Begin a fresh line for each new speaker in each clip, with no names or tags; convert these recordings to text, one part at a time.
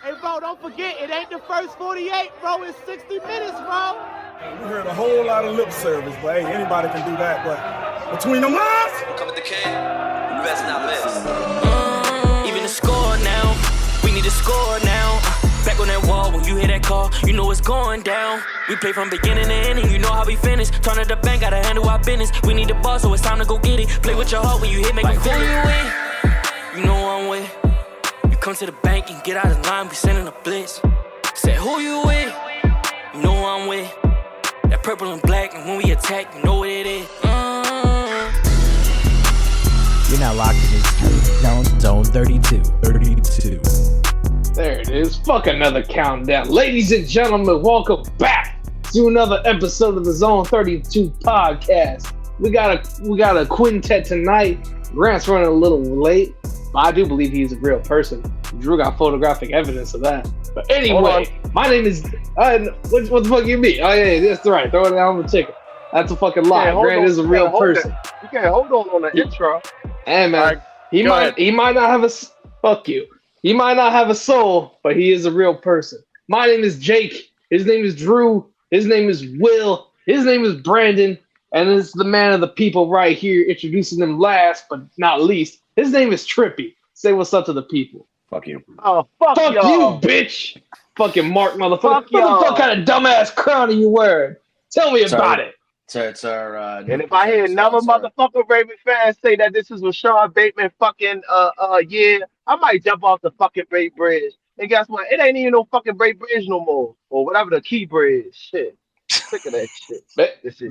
Hey, bro, don't forget, it ain't the first 48, bro. It's 60 minutes, bro.
We heard a whole lot of lip service, but hey, anybody can do that. But between them lines,
come with the K, you best not miss. Even the score now, we need to score now. Back on that wall, when you hear that call, you know it's going down. We play from beginning to ending, you know how we finish. Turn to the bank, gotta handle our business. We need the ball, so it's time to go get it. Play with your heart when you hit, make like, who you with? You know I'm with. You come to the bank and get out of line, we sending a blitz. Say who you with? You know I'm with. That purple and black, and when we attack, you know what it is.
You're now locked in Zone 32.
There it is. Fuck another countdown. Ladies and gentlemen, welcome back to another episode of the Zone 32 podcast. We got a quintet tonight. Grant's running a little late, but I do believe he's a real person. Drew got photographic evidence of that. But anyway, my name is... what the fuck you mean? Oh yeah, that's right. Throw it down on the chicken. That's a fucking lie. Grant is a real person.
You can't hold on the intro.
Hey man,
right,
he might not have a... Fuck you. He might not have a soul, but he is a real person. My name is Jake. His name is Drew. His name is Will. His name is Brandon. And it's the man of the people right here, introducing them last but not least. His name is Trippy. Say what's up to the people.
Fuck you.
Oh, fuck
you, bitch. Fucking Mark, motherfucker. What the fuck kind of dumbass crown are you wearing? Tell me about it.
So it's our...
and if I hear another motherfucker Raven fan say that this is Rashad Bateman fucking yeah, I might jump off the fucking Bay Bridge. And guess what? It ain't even no fucking Bay Bridge no more. Or whatever the Key Bridge. Shit. Sick of that shit.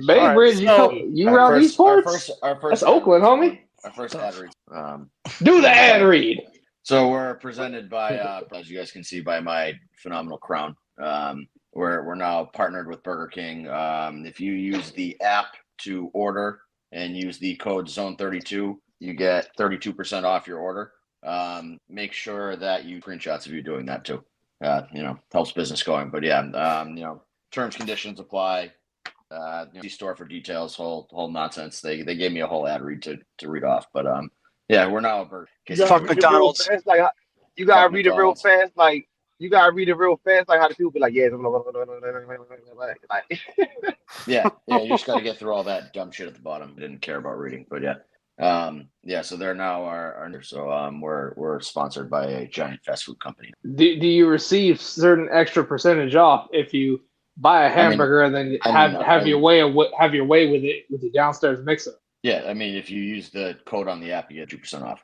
Bay Bridge, you around these parts? That's Oakland, homie.
Our first ad read.
Do the ad read.
So we're presented by, as you guys can see, by my phenomenal crown. We're now partnered with Burger King. If you use the app to order and use the code Zone32, you get 32% off your order. Make sure that you screenshots if you're doing that too. Helps business going. But yeah, terms, conditions apply. Store for details, whole nonsense. They gave me a whole ad read to read off. But yeah, we're now a Burger King.
Fuck McDonald's. You gotta read it real fast, like. You gotta read it real fast, like how the people be like, yeah,
yeah. You just gotta get through all that dumb shit at the bottom. I didn't care about reading, but yeah. So they're now our so we're sponsored by a giant fast food company.
Do you receive certain extra percentage off if you buy a hamburger and then have your way with it with the downstairs mixer?
Yeah, I mean, if you use the code on the app, you get 2% off.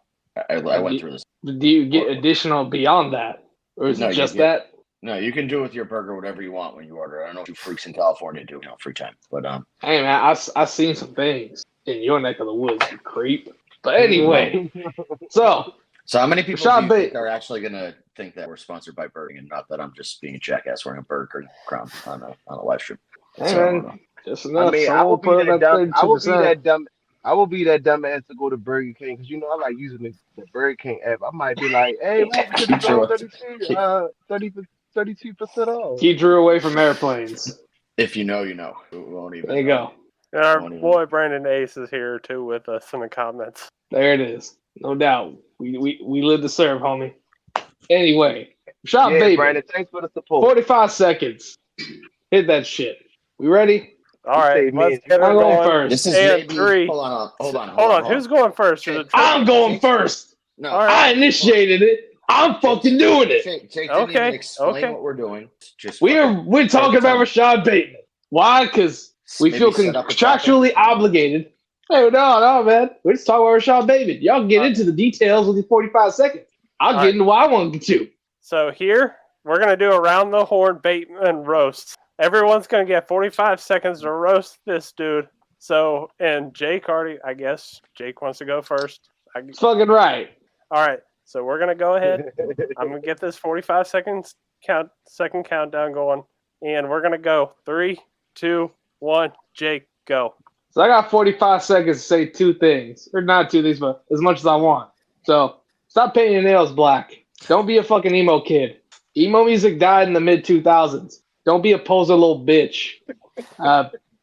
I went through this.
Do you get additional beyond that? Or is it just that?
No, you can do with your burger whatever you want when you order. I don't know what you freaks in California do, free time. But
hey man, I seen some things in your neck of the woods, you creep. But anyway, so
how many people do you think are actually gonna think that we're sponsored by Burger King, and not that I'm just being a jackass wearing a Burger King crown on a live stream?
Hey man, just enough.
I will be that dumb ass to go to Burger King because I like using the Burger King app. I might be like, hey, we can get 32% off.
Keep Drew away from airplanes.
If you know, you know. We won't even.
There you go.
And our boy Brandon Ace is here too with us in the comments.
There it is. No doubt. We live to serve, homie. Anyway, baby.
Brandon, thanks for the support.
45 seconds. Hit that shit. We ready?
All right, let's get her going
first.
This is
and three.
Hold on.
Who's going first?
I'm going first.
No,
I initiated it. I'm fucking doing it.
Jake didn't even explain what we're doing.
We're talking about Rashad Bateman. Why? Because we feel contractually obligated. Hey, no, man. We're just talking about Rashad Bateman. Y'all get into the details with the 45 seconds. I'll get into what I want to.
So here, we're going to do around the horn Bateman roast. Everyone's going to get 45 seconds to roast this dude. So, and Jake already, I guess, Jake wants to go first.
That's fucking right.
All right. So we're going to go ahead. I'm going to get this 45 seconds second countdown going. And we're going to go 3, 2, 1. Jake, go.
So I got 45 seconds to say two things. Or not two things, but as much as I want. So stop painting your nails black. Don't be a fucking emo kid. Emo music died in the mid-2000s. Don't be a poser little bitch.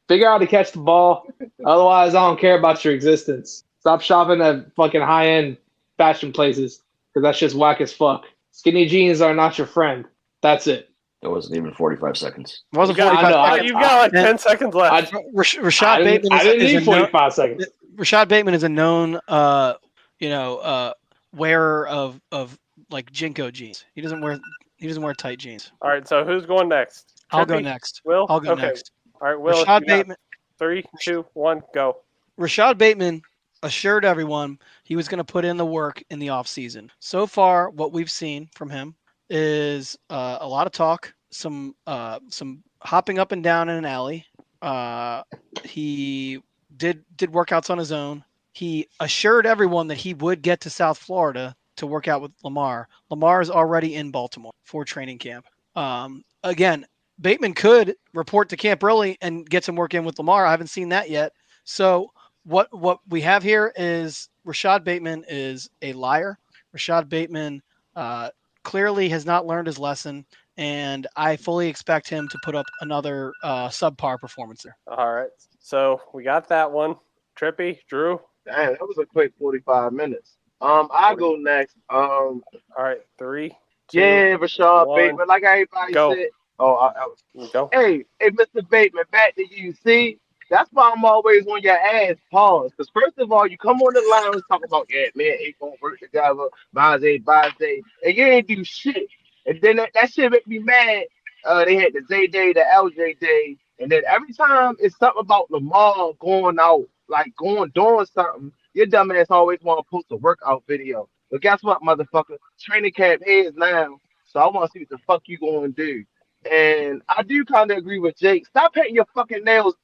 Figure out how to catch the ball. Otherwise, I don't care about your existence. Stop shopping at fucking high-end fashion places because that's just whack as fuck. Skinny jeans are not your friend. That's it.
It wasn't even 45 seconds.
It wasn't
You got-
45
I know,
seconds.
You've got like 10 seconds left.
Rashad Bateman
I didn't
is
need
a known,
45 seconds.
Rashad Bateman is a known wearer of like Jinko jeans. He doesn't wear tight jeans.
All right, so who's going next?
I'll go
Trippy?
next.
Will?
I'll go
Okay.
next.
All right, Will.
Rashad
you got
Bateman.
3, 2, 1, go.
Rashad Bateman assured everyone he was going to put in the work in the offseason. So far, what we've seen from him is a lot of talk, some hopping up and down in an alley. He did workouts on his own. He assured everyone that he would get to South Florida to work out with Lamar. Lamar is already in Baltimore for training camp. Again, Bateman could report to camp early and get some work in with Lamar. I haven't seen that yet. So what we have here is Rashad Bateman is a liar. Rashad Bateman clearly has not learned his lesson, and I fully expect him to put up another subpar performance there.
All right, so we got that one. Trippy, Drew.
Damn, that was a quick 45 minutes. I'll go next.
All right, 3, 2,
Yeah, Rashad
1,
Bateman, like everybody
go.
said.
Go.
Hey, Mr. Bateman, back to you. See, that's why I'm always on your ass. Pause. Because first of all, you come on the line and talk about, yeah, man, ain't gonna work together. Base, and you ain't do shit. And then that shit make me mad. They had the J Day, the LJ Day, and then every time it's something about Lamar going out, like doing something, your dumb ass always want to post a workout video. But guess what, motherfucker? Training camp is now, so I want to see what the fuck you gonna do. And I do kind of agree with Jake. Stop painting your fucking nails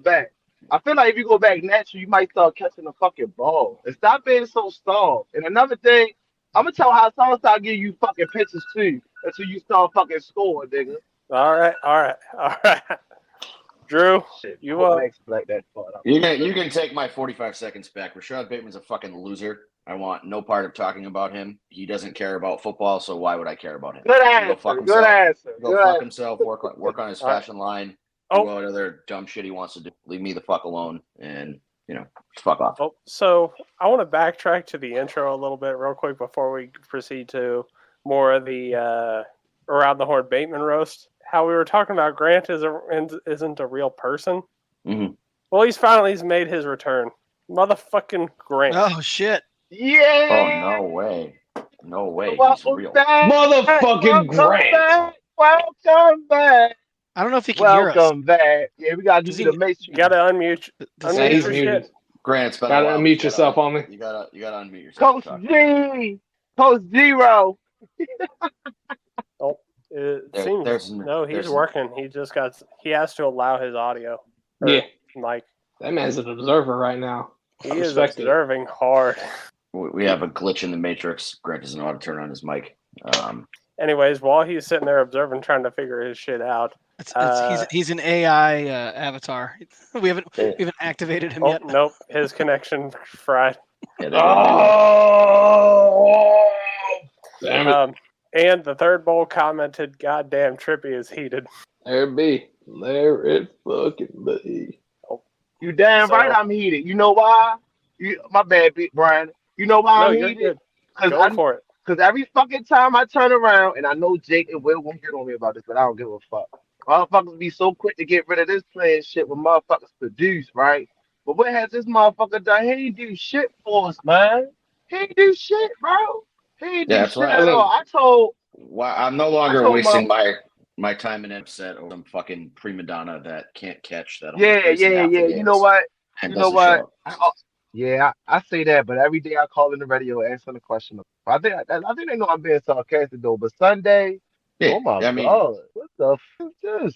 back. I feel like if you go back natural, you might start catching a fucking ball. And stop being so stalled. And another thing, I'm gonna tell how someone start giving you fucking pitches too until you start fucking scoring, nigga.
All right. Drew,
Shit,
you up?
like that part.
You can take my 45 seconds back. Rashad Bateman's a fucking loser. I want no part of talking about him. He doesn't care about football, so why would I care about him?
Good
Go
answer.
fuck
Good
himself.
answer.
Go
Good
fuck
answer.
himself. Work on his fashion line. Do what other dumb shit he wants to do. Leave me the fuck alone, and fuck off.
Oh, so I want to backtrack to the intro a little bit real quick before we proceed to more of the Around the Horn Bateman roast. How we were talking about Grant isn't a real person.
Mm-hmm.
Well, he's made his return. Motherfucking Grant.
Oh shit!
Yeah.
Oh, no way. No way. He's
Welcome
real.
back.
Motherfucking Grant.
Back. Welcome back.
I don't know if he can hear us.
Welcome back. Yeah, we gotta do the Matrix.
You gotta unmute.
Yeah, he's
your
muted.
shit.
Grant, it's been a
Gotta
while.
unmute yourself on me.
You gotta unmute yourself.
Coach G. Coach Zero.
It
There-
seems
there's-
no, he's
there's-
working. He has to allow his audio.
Yeah.
Mike.
That man's an observer right now.
He
I
is
respect it.
observing hard.
We have a glitch in the Matrix. Grant doesn't know how to turn on his mic.
Anyways, while he's sitting there observing, trying to figure his shit out.
He's an AI avatar. We haven't activated him yet.
Nope, his connection fried.
Oh, damn it.
And the third bowl commented, "Goddamn, Trippy is heated."
There it be. There it fucking be.
You damn right I'm heated. You know why? My bad, Big Brian. You know why
No,
I'm
you're
heated?
good. Go for it.
Because every fucking time I turn around, and I know Jake and Will won't get on me about this, but I don't give a fuck. Motherfuckers be so quick to get rid of this playing shit when motherfuckers produce, right? But what has this motherfucker done? He ain't do shit for us, man. He ain't do shit, bro. He ain't do shit at all.
I'm no longer wasting my time and upset over some fucking prima donna that can't catch that.
Yeah. You know what? I say that, but every day I call in the radio answering the question. I think they know I'm being sarcastic though. But Sunday, oh my god, what the fuck is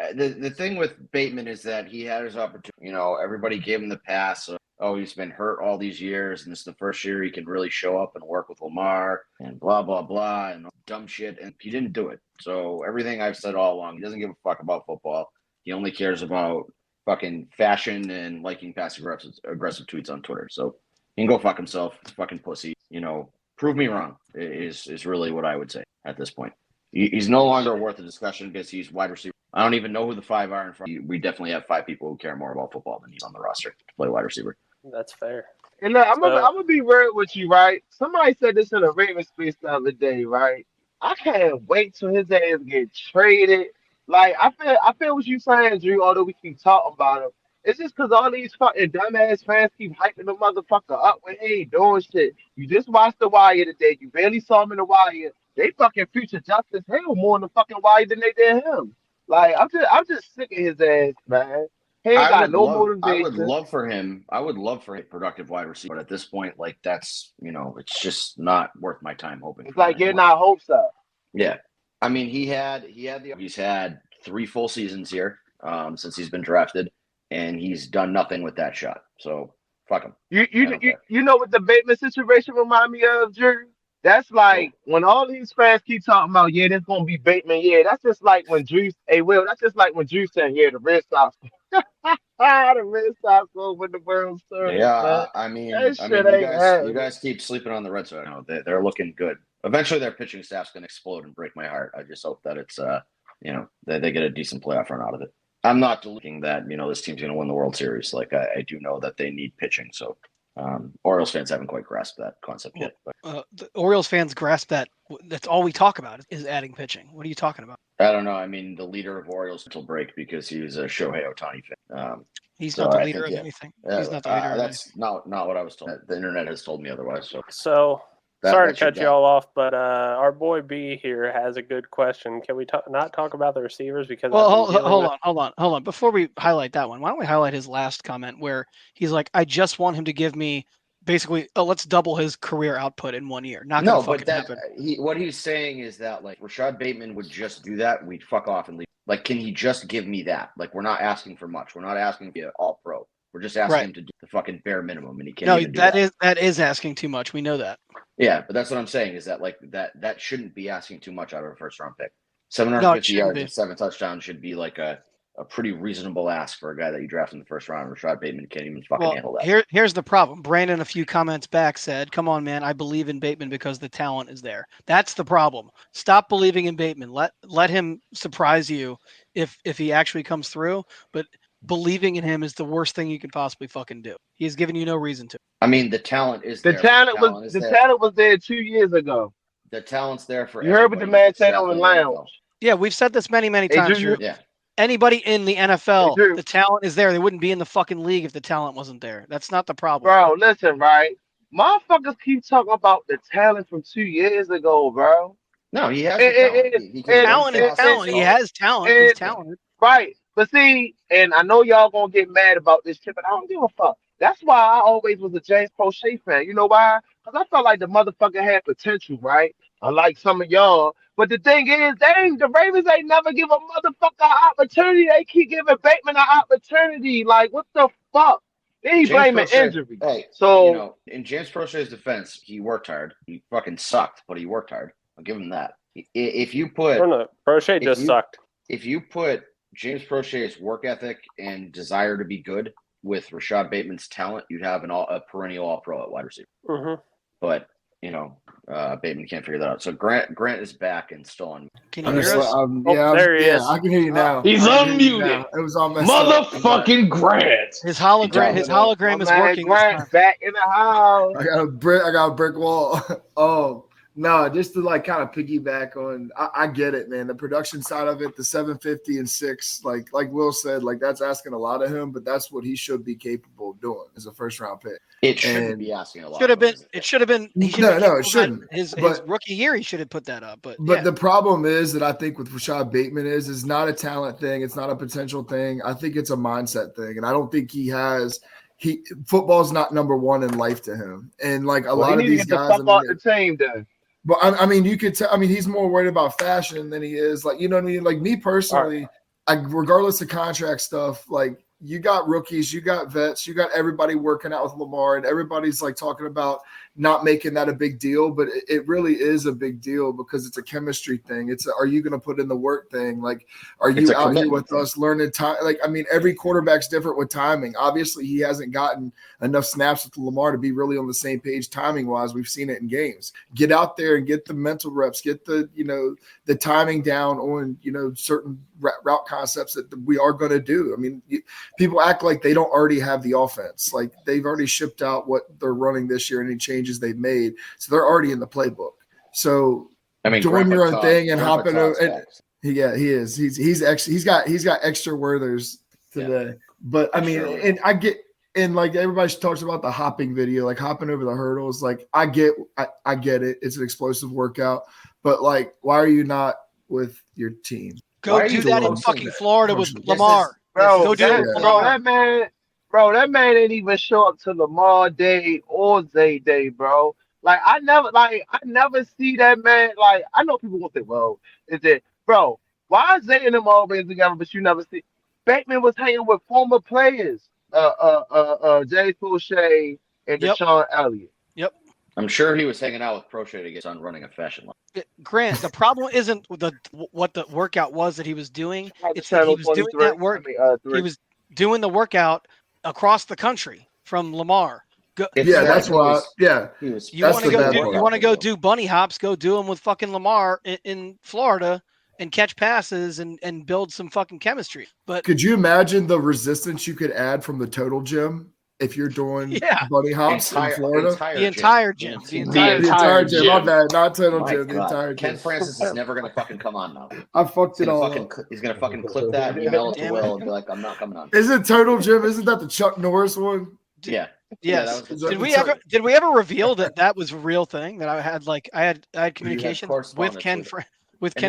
this?
The thing with Bateman is that he had his opportunity. Everybody gave him the pass. So, he's been hurt all these years, and this is the first year he can really show up and work with Lamar and blah blah blah and dumb shit. And he didn't do it. So everything I've said all along, he doesn't give a fuck about football. He only cares about fucking fashion and liking passive aggressive tweets on Twitter. So he can go fuck himself. Fucking pussy. Prove me wrong is really what I would say at this point. He's no longer worth a discussion because he's wide receiver. I don't even know who the 5 are in front. We definitely have 5 people who care more about football than he's on the roster to play wide receiver.
That's fair.
And look, I'm
So-
gonna be real with you, right? Somebody said this in a Ravens space the other day, right? I can't wait till his ass get traded. Like I feel what you saying, Drew. Although we keep talking about him, it's just because all these fucking dumbass fans keep hyping the motherfucker up when he ain't doing shit. You just watched The Wire today. You barely saw him in The Wire. They fucking future justice hell more in the fucking Wire than they did him. Like I'm just sick of his ass, man. He ain't got no motivation.
I would love for a productive wide receiver, but at this point, like that's it's just not worth my time hoping.
It's
for
like
him
getting
anymore.
our hopes up.
Yeah, I mean he's had 3 full seasons here since he's been drafted, and he's done nothing with that shot. So fuck him.
You know what the Bateman situation remind me of, Drew? That's like when all these fans keep talking about, yeah, there's gonna be Bateman. Yeah, that's just like when Drew. Hey, Will, that's just like when Drew said, yeah, the Red Sox. the Red Sox will win the World Series.
Yeah,
Man.
I mean,
That
I
shit
mean,
ain't happening.
you guys keep sleeping on the Red Sox. They're looking good. Eventually, their pitching staff's gonna explode and break my heart. I just hope that it's they get a decent playoff run out of it. I'm not deluting that this team's gonna win the World Series. Like I do know that they need pitching. So Orioles fans haven't quite grasped that concept yet. But
The Orioles fans grasp that. That's all we talk about is adding pitching. What are you talking about?
I don't know. I mean, the leader of Orioles until break because he was a Shohei Ohtani fan.
He's
so
not the
I
leader
think,
of
yeah.
anything. He's not the leader of anything.
That's not what I was told. The internet has told me otherwise.
So
That-
sorry to
that's your
cut you
guy.
all off, but our boy B here has a good question. Can we not talk about the receivers? Because
Well,
I've been dealing
hold on. Before we highlight that one, why don't we highlight his last comment where he's like, "I just want him to give me basically, let's double his career output in 1 year." Not gonna fucking happen.
What he's saying is that like Rashad Bateman would just do that. We'd fuck off and leave. Like, can he just give me that? Like, we're not asking for much. We're not asking to be an all pro. We're just asking him to do the fucking bare minimum, and he can't.
No,
even do that.
that is asking too much. We know that.
Yeah, but that's what I'm saying is that like that shouldn't be asking too much out of a first round pick.
No,
750
it
yards
shouldn't
and 7 touchdowns should be like a pretty reasonable ask for a guy that you draft in the first round. Rashad Bateman can't even fucking handle that.
Here's the problem. Brandon, a few comments back, said, "Come on, man, I believe in Bateman because the talent is there." That's the problem. Stop believing in Bateman. Let him surprise you if he actually comes through. But believing in him is the worst thing you could possibly fucking do. He has given you no reason to.
I mean, the talent is
The
there.
talent was there 2 years ago.
The talent's there for
You heard what the
everybody
man said
except
on the
for
lounge.
Yeah, we've said this many times.
Drew,
Drew.
Yeah.
Anybody in the NFL,
Hey, Drew.
the talent is there. They wouldn't be in the fucking league if the talent wasn't there. That's not the problem.
Bro, listen, right? Motherfuckers keep talking about the talent from 2 years ago, bro.
No, he has
Talent is talent. He has talent. He's talented.
Right. But see, and I know y'all gonna get mad about this shit, but I don't give a fuck. That's why I always was a James Prochet fan. You know why? Because I felt like the motherfucker had potential, right? Unlike some of y'all. But the thing is, the Ravens ain't never give a motherfucker an opportunity. They keep giving Bateman an opportunity. Like, what the fuck? Then he blaming injury.
Hey,
so
in James Prochet's defense, he worked hard. He fucking sucked, but he worked hard. I'll give him that. If you put
Prochet just sucked.
If you put James Prochet's work ethic and desire to be good with Rashad Bateman's talent, you'd have a perennial all-pro at wide receiver.
Mm-hmm.
But Bateman can't figure that out. So Grant is back and still on.
Can you hear us?
There he is.
I can hear you now.
He's unmuted.
It was all messed
Motherfucking Grant.
His hologram is working.
Grant back in the house.
I got a brick wall. No, just to like kind of piggyback on, I get it, man. The production side of it, the 750 and 6, like Will said, like that's asking a lot of him, but that's what he should be capable of doing as a first round pick.
It shouldn't be asking a lot.
It should have been.
No, it shouldn't.
His rookie year, he should have put that up. But
the problem is that I think with Rashad Bateman is not a talent thing. It's not a potential thing. I think it's a mindset thing, and I don't think football's not number one in life to him. And like a lot of these guys,
the team then.
But I mean, you could tell. I mean, he's more worried about fashion than he is. Like, you know what I mean? Like me personally, regardless of contract stuff, like you got rookies, you got vets, you got everybody working out with Lamar, and everybody's like talking about not making that a big deal, but it really is a big deal because it's a chemistry thing. It's are you going to put in the work thing? Like, are you out here with us learning time? Like, I mean, every quarterback's different with timing. Obviously, he hasn't gotten enough snaps with Lamar to be really on the same page timing wise. We've seen it in games. Get out there and get the mental reps, get the, the timing down on, certain route concepts that we are going to do. I mean, people act like they don't already have the offense. Like they've already shipped out what they're running this year, any changes they've made. So they're already in the playbook. So doing your own thing and hopping over. He is. He's got extra Werthers today. Yeah. But I mean, sure. And I get, and like everybody talks about the hopping video, like hopping over the hurdles. Like I get it. It's an explosive workout, but like, why are you not with your team?
Go do that in fucking Florida with Lamar. Go do it.
That man ain't even show up to Lamar Day or Zay Day, bro. Like I never see that man. Like I know people will say, well, is it, bro? Why is Zay and them always together, but you never see? Bateman was hanging with former players, Jay Fouché and Deshaun Elliott.
Yep.
I'm sure he was hanging out with Prochet to get on running a fashion line.
Grant, the problem isn't what the workout was that he was doing. It's that he was doing that work. He was doing the workout across the country from Lamar.
That's why.
You want to go do bunny hops? Go do them with fucking Lamar in Florida and catch passes and build some fucking chemistry. But
could you imagine the resistance you could add from the total gym? If you're doing bunny hops in Florida,
the entire gym.
The entire gym. My bad, not total gym. The entire
Ken
gym.
Francis is never gonna fucking come on now.
I fucked it all up.
He's gonna fucking clip that and email it to Will and be like, "I'm not coming on."
Is it total gym? Isn't that the Chuck Norris one?
Yeah.
Yes. Did we ever reveal that was a real thing? That I had communication with Ken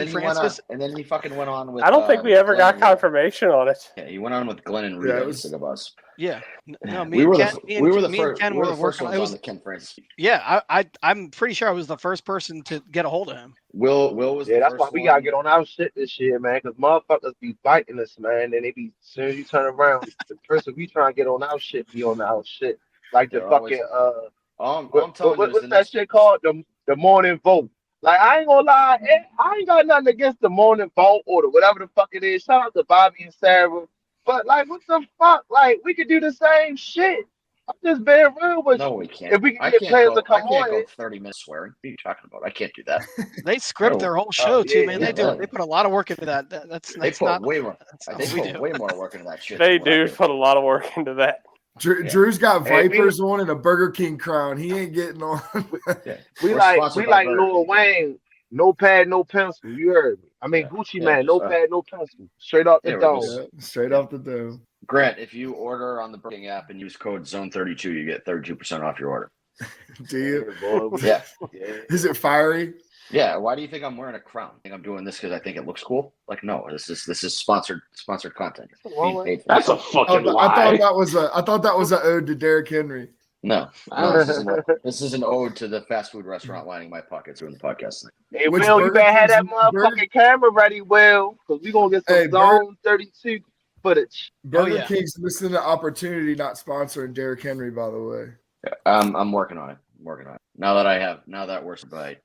Francis,
and then he fucking went on with.
I don't think we ever got confirmation on it.
Yeah, he went on with Glenn and Rita instead of us.
Yeah, no,
we were the first ones on the Ken Francis.
Yeah, I'm pretty sure I was the first person to get a hold of him.
Will was.
Yeah, that's why we gotta get on our shit this year, man. Because motherfuckers be biting us, man. And they be as soon as you turn around, the person we trying to get on our shit be on our shit. Like the fucking what's that shit called? The morning vote. Like, I ain't gonna lie, I ain't got nothing against the morning vote or whatever the fuck it is. Shout out to Bobby and Sarah. But, like, what the fuck? Like, we could do the same shit. I'm just being real with you.
No, we can't.
If we can get players to come on. I can't
go 30 minutes swearing. What are you talking about? I can't do that.
They script their whole show, too, man. They put a lot of work into that. They put
way more work into that shit.
They do put a lot of work into that.
Drew's got Vipers on and a Burger King crown. He ain't getting on.
We like Lil Wayne. No pad, no pencil. You heard me. I mean, Gucci man, no pad, no pencil. Straight off the dome.
Straight off the dome.
Grant, if you order on the Burger King app and use code Zone32, you get 32% off your order.
Do you?
Yeah.
Is it fiery?
Yeah. Why do you think I'm wearing a crown? I think I'm doing this because I think it looks cool. Like, no, this is sponsored content.
That's a fucking lie.
I thought that was an ode to Derrick Henry.
No, this is an ode to the fast food restaurant lining my pockets during the podcast.
Hey, Will, you better have that motherfucking camera ready, Will, because we're going to get some Zone 32 footage.
Burger King's missing the opportunity not sponsoring Derrick Henry, by the way.
Yeah, I'm working on it. Now that we're by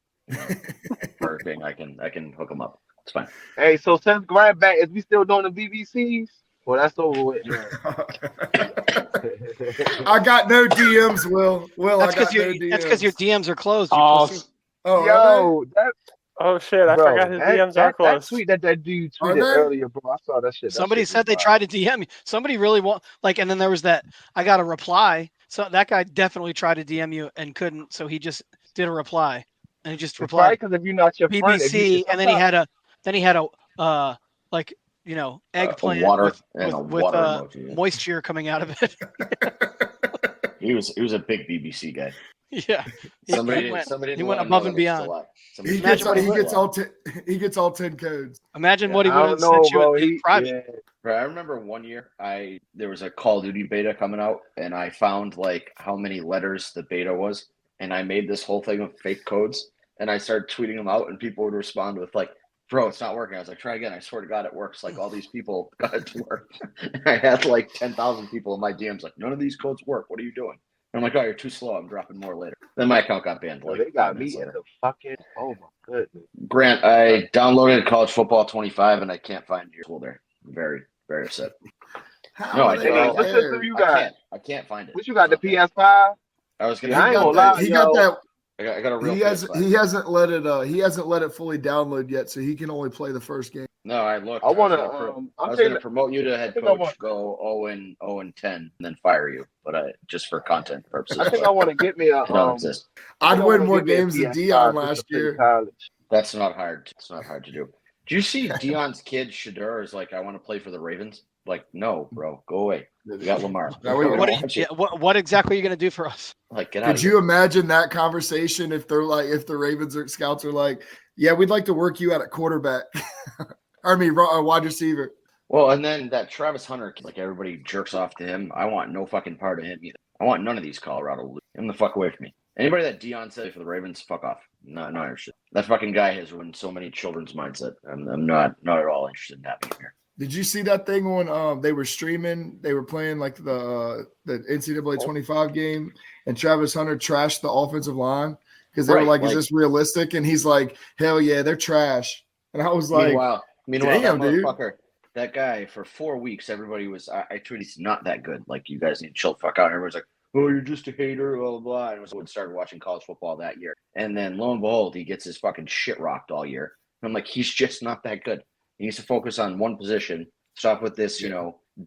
Burger King, I can hook them up. It's fine.
Hey, so since Grant back, is we still doing the BBCs? Well, that's over with.
I got no DMs, Will.
That's because your DMs are closed.
Oh shit!
I forgot his DMs are closed.
That tweet that dude tweeted earlier, bro. I saw that shit.
Somebody said they tried to DM me. Somebody really and then there was that. I got a reply. So that guy definitely tried to DM you and couldn't. So he just did a reply, and he just replied
because if you're not your
BBC, and then he had a eggplant
water
with moisture coming out of it.
He was a big BBC guy.
Yeah,
somebody
he went above and beyond.
He gets all 10 codes.
Imagine what he would have sent you in private.
Bro, I remember one year there was a Call of Duty beta coming out, and I found like how many letters the beta was, and I made this whole thing of fake codes, and I started tweeting them out, and people would respond with like, "Bro, it's not working." I was like, "Try again." I swear to God, it works. Like all these people got it to work. I had like 10,000 people in my DMs like, "None of these codes work. What are you doing?" I'm like, oh, you're too slow. I'm dropping more later. Then my account got banned.
They got me in the fucking. Oh my goodness.
Grant, I downloaded College Football 25 and I can't find your school there. I'm very, very upset.
How
No,
are
I
they
don't.
not
What
there?
system you got?
I can't find it.
What you got? The PS5?
I was gonna.
Yeah, I ain't
He
gonna
got
lie,
that. He got
yo.
that.
I got a real.
He hasn't let it fully download yet, so he can only play the first game.
No, I looked.
I want to.
I was going to promote you to head coach. Go 0-10, and then fire you. But just for content purposes.
I think I want to get me a.
It don't exist.
I'd win more games than Dion last year.
College.
That's not hard. It's not hard to do. Do you see Dion's kid Shedeur is like, I want to play for the Ravens? Like, no, bro, go away. We got Lamar.
What exactly are you going to do for us?
Like, get out.
Could you imagine that conversation if they're like, if the Ravens or scouts are like, yeah, we'd like to work you out at quarterback. Wide receiver.
Well, and then that Travis Hunter, like everybody jerks off to him. I want no fucking part of him either. I want none of these Colorado. Get him the fuck away from me. Anybody that Dion said for the Ravens, fuck off. Not interested. That fucking guy has ruined so many children's mindset. I'm not at all interested in having him here.
Did you see that thing when they were streaming? They were playing like the NCAA 25 game, and Travis Hunter trashed the offensive line because they were like, "Is this realistic?" And he's like, "Hell yeah, they're trash." And I was like,
Meanwhile,
damn,
that
dude.
motherfucker, that guy for 4 weeks, everybody was. I tweeted, he's not that good. Like, you guys need to chill the fuck out. And everyone's like, "Oh, you're just a hater," blah blah blah. And I started watching college football that year, and then lo and behold, he gets his fucking shit rocked all year. And I'm like, he's just not that good. He needs to focus on one position. Stop with this,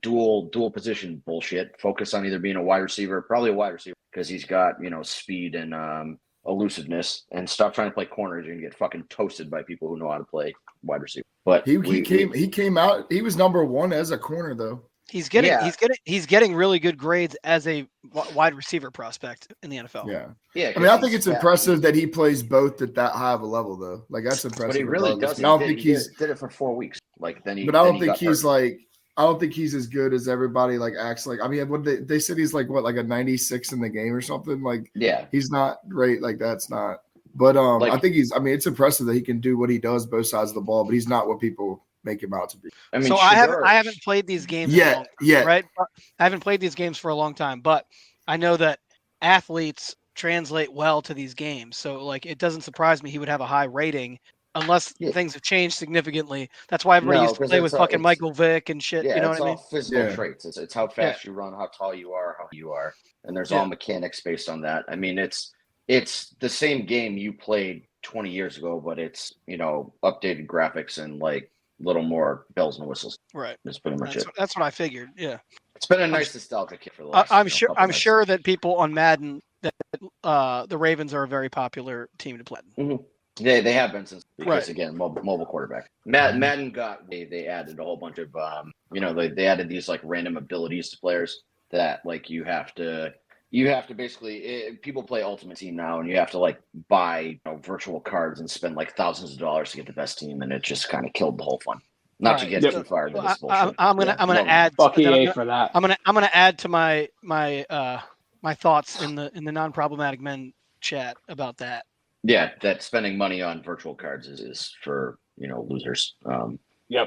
dual position bullshit. Focus on either being a wide receiver, probably a wide receiver, because he's got, speed and elusiveness. And stop trying to play corners. You're gonna get fucking toasted by people who know how to play wide receiver. But
he came out. He was number one as a corner though.
He's getting really good grades as a wide receiver prospect in the NFL.
Yeah. I mean, I think it's impressive that he plays both at that high of a level, though. Like, that's impressive.
But he really does.
I don't think he
did it for 4 weeks. Like, then he.
But I don't think he's like. I don't think he's as good as everybody like acts like. I mean, what they said he's like like a 96 in the game or something. Like, yeah, he's not great. Like, that's not. But I think he's. I mean, it's impressive that he can do what he does both sides of the ball. But he's not what people make him out to be.
I mean, so I haven't played these games
yet.
Right? I haven't played these games for a long time, but I know that athletes translate well to these games. So like, it doesn't surprise me he would have a high rating unless things have changed significantly. That's why everybody used to play with fucking Michael Vick and shit.
Yeah,
you know
what I mean? It's all physical traits. It's how fast you run, how tall you are, how you are, and there's all mechanics based on that. I mean, it's the same game you played 20 years ago, but it's updated graphics and like little more bells and whistles.
Right.
That's pretty much it.
That's what I figured. Yeah.
It's been a nice nostalgic hit for the last.
I'm sure that people on Madden that the Ravens are a very popular team to play.
Mm-hmm. They have been since because again mobile quarterback. Madden they added a whole bunch of they added these like random abilities to players that like you have to basically people play Ultimate Team now and you have to like buy virtual cards and spend like thousands of dollars to get the best team, and it just kind of killed the whole fun. Not to get too far into this bullshit.
I'm gonna add.
Fuck EA for that.
I'm gonna add to my thoughts in the non-problematic men chat about that.
Yeah, that spending money on virtual cards is for losers.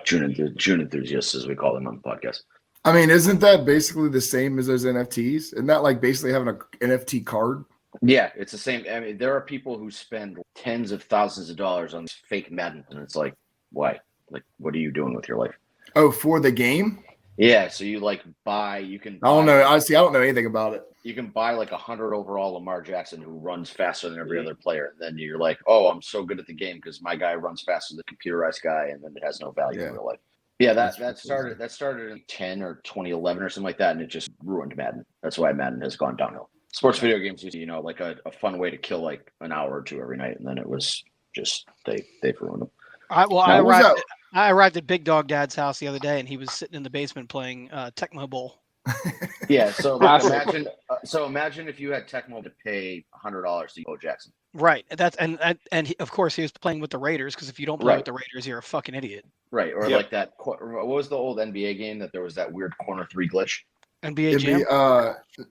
June enthusiasts, as we call them on the podcast.
I mean, isn't that basically the same as those NFTs? Isn't that like basically having an NFT card?
Yeah, it's the same. I mean, there are people who spend tens of thousands of dollars on fake Madden, and it's like, why? Like, what are you doing with your life?
Oh, for the game?
Yeah, so you like buy. You can.
I don't know. Honestly, I don't know anything about it.
You can buy like 100 overall Lamar Jackson who runs faster than every other player. And then you're like, oh, I'm so good at the game because my guy runs faster than the computerized guy, and then it has no value in real life. Yeah, that started in 10 or 2011 or something like that, and it just ruined Madden. That's why Madden has gone downhill. Sports video games used to, like a fun way to kill like an hour or two every night, and then it was just they've ruined them.
I arrived at Big Dog Dad's house the other day, and he was sitting in the basement playing Tecmo Bowl.
Yeah, so imagine if you had Tecmo to pay $100 to Bo Jackson.
Right. That's and he, of course he was playing with the Raiders, because if you don't play with the Raiders, you're a fucking idiot.
Right. Or like that. What was the old NBA game that there was that weird corner three glitch?
NBA Jam?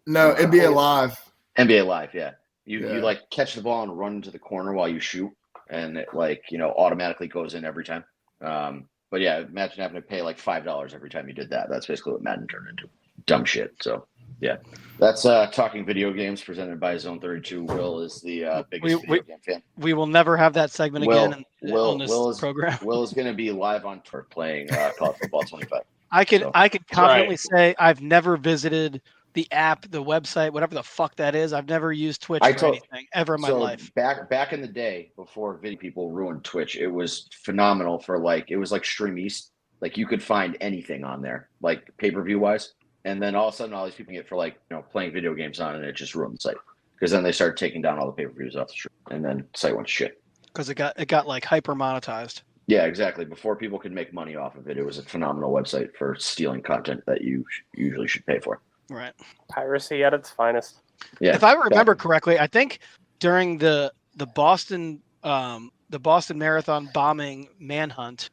NBA Live.
NBA Live, yeah. You like catch the ball and run into the corner while you shoot, and it like automatically goes in every time. But yeah, imagine having to pay like $5 every time you did that. That's basically what Madden turned into. Dumb shit. So Yeah. That's Talking Video Games presented by Zone 32. Will is the biggest video game fan.
We will never have that segment again on this program.
Will is going to be live on tour playing College Football 25.
I could confidently say I've never visited the app, the website, whatever the fuck that is. I've never used Twitch for anything ever in my life.
Back in the day, before video people ruined Twitch, it was phenomenal for it was like Stream East. Like you could find anything on there, like pay-per-view wise. And then all of a sudden, all these people get for playing video games on, and it just ruined the site. Because then they started taking down all the pay-per-views off the stream, and then the site went to shit.
Because it got like hyper monetized.
Yeah, exactly. Before people could make money off of it, it was a phenomenal website for stealing content that you usually should pay for.
Right.
Piracy at its finest.
Yeah.
If I remember correctly, I think during the Boston Marathon bombing manhunt,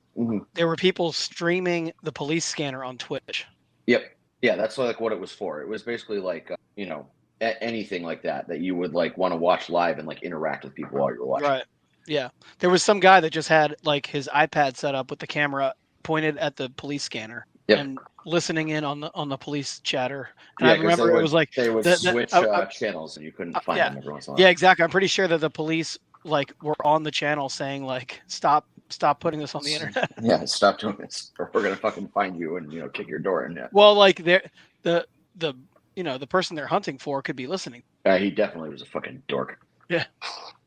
there were people streaming the police scanner on Twitch.
Yep. Yeah, that's what it was for. It was basically anything like that you would want to watch live and interact with people while you're watching.
Right. Yeah. There was some guy that just had his iPad set up with the camera pointed at the police scanner and listening in on the police chatter. And I remember it was
they would switch channels and you couldn't find them every once in a while.
Yeah, exactly. I'm pretty sure that the police were on the channel saying stop putting this on the internet.
Yeah, stop doing this, or we're gonna fucking find you and kick your door in. Yeah.
Well, the person they're hunting for could be listening.
He definitely was a fucking dork.
Yeah.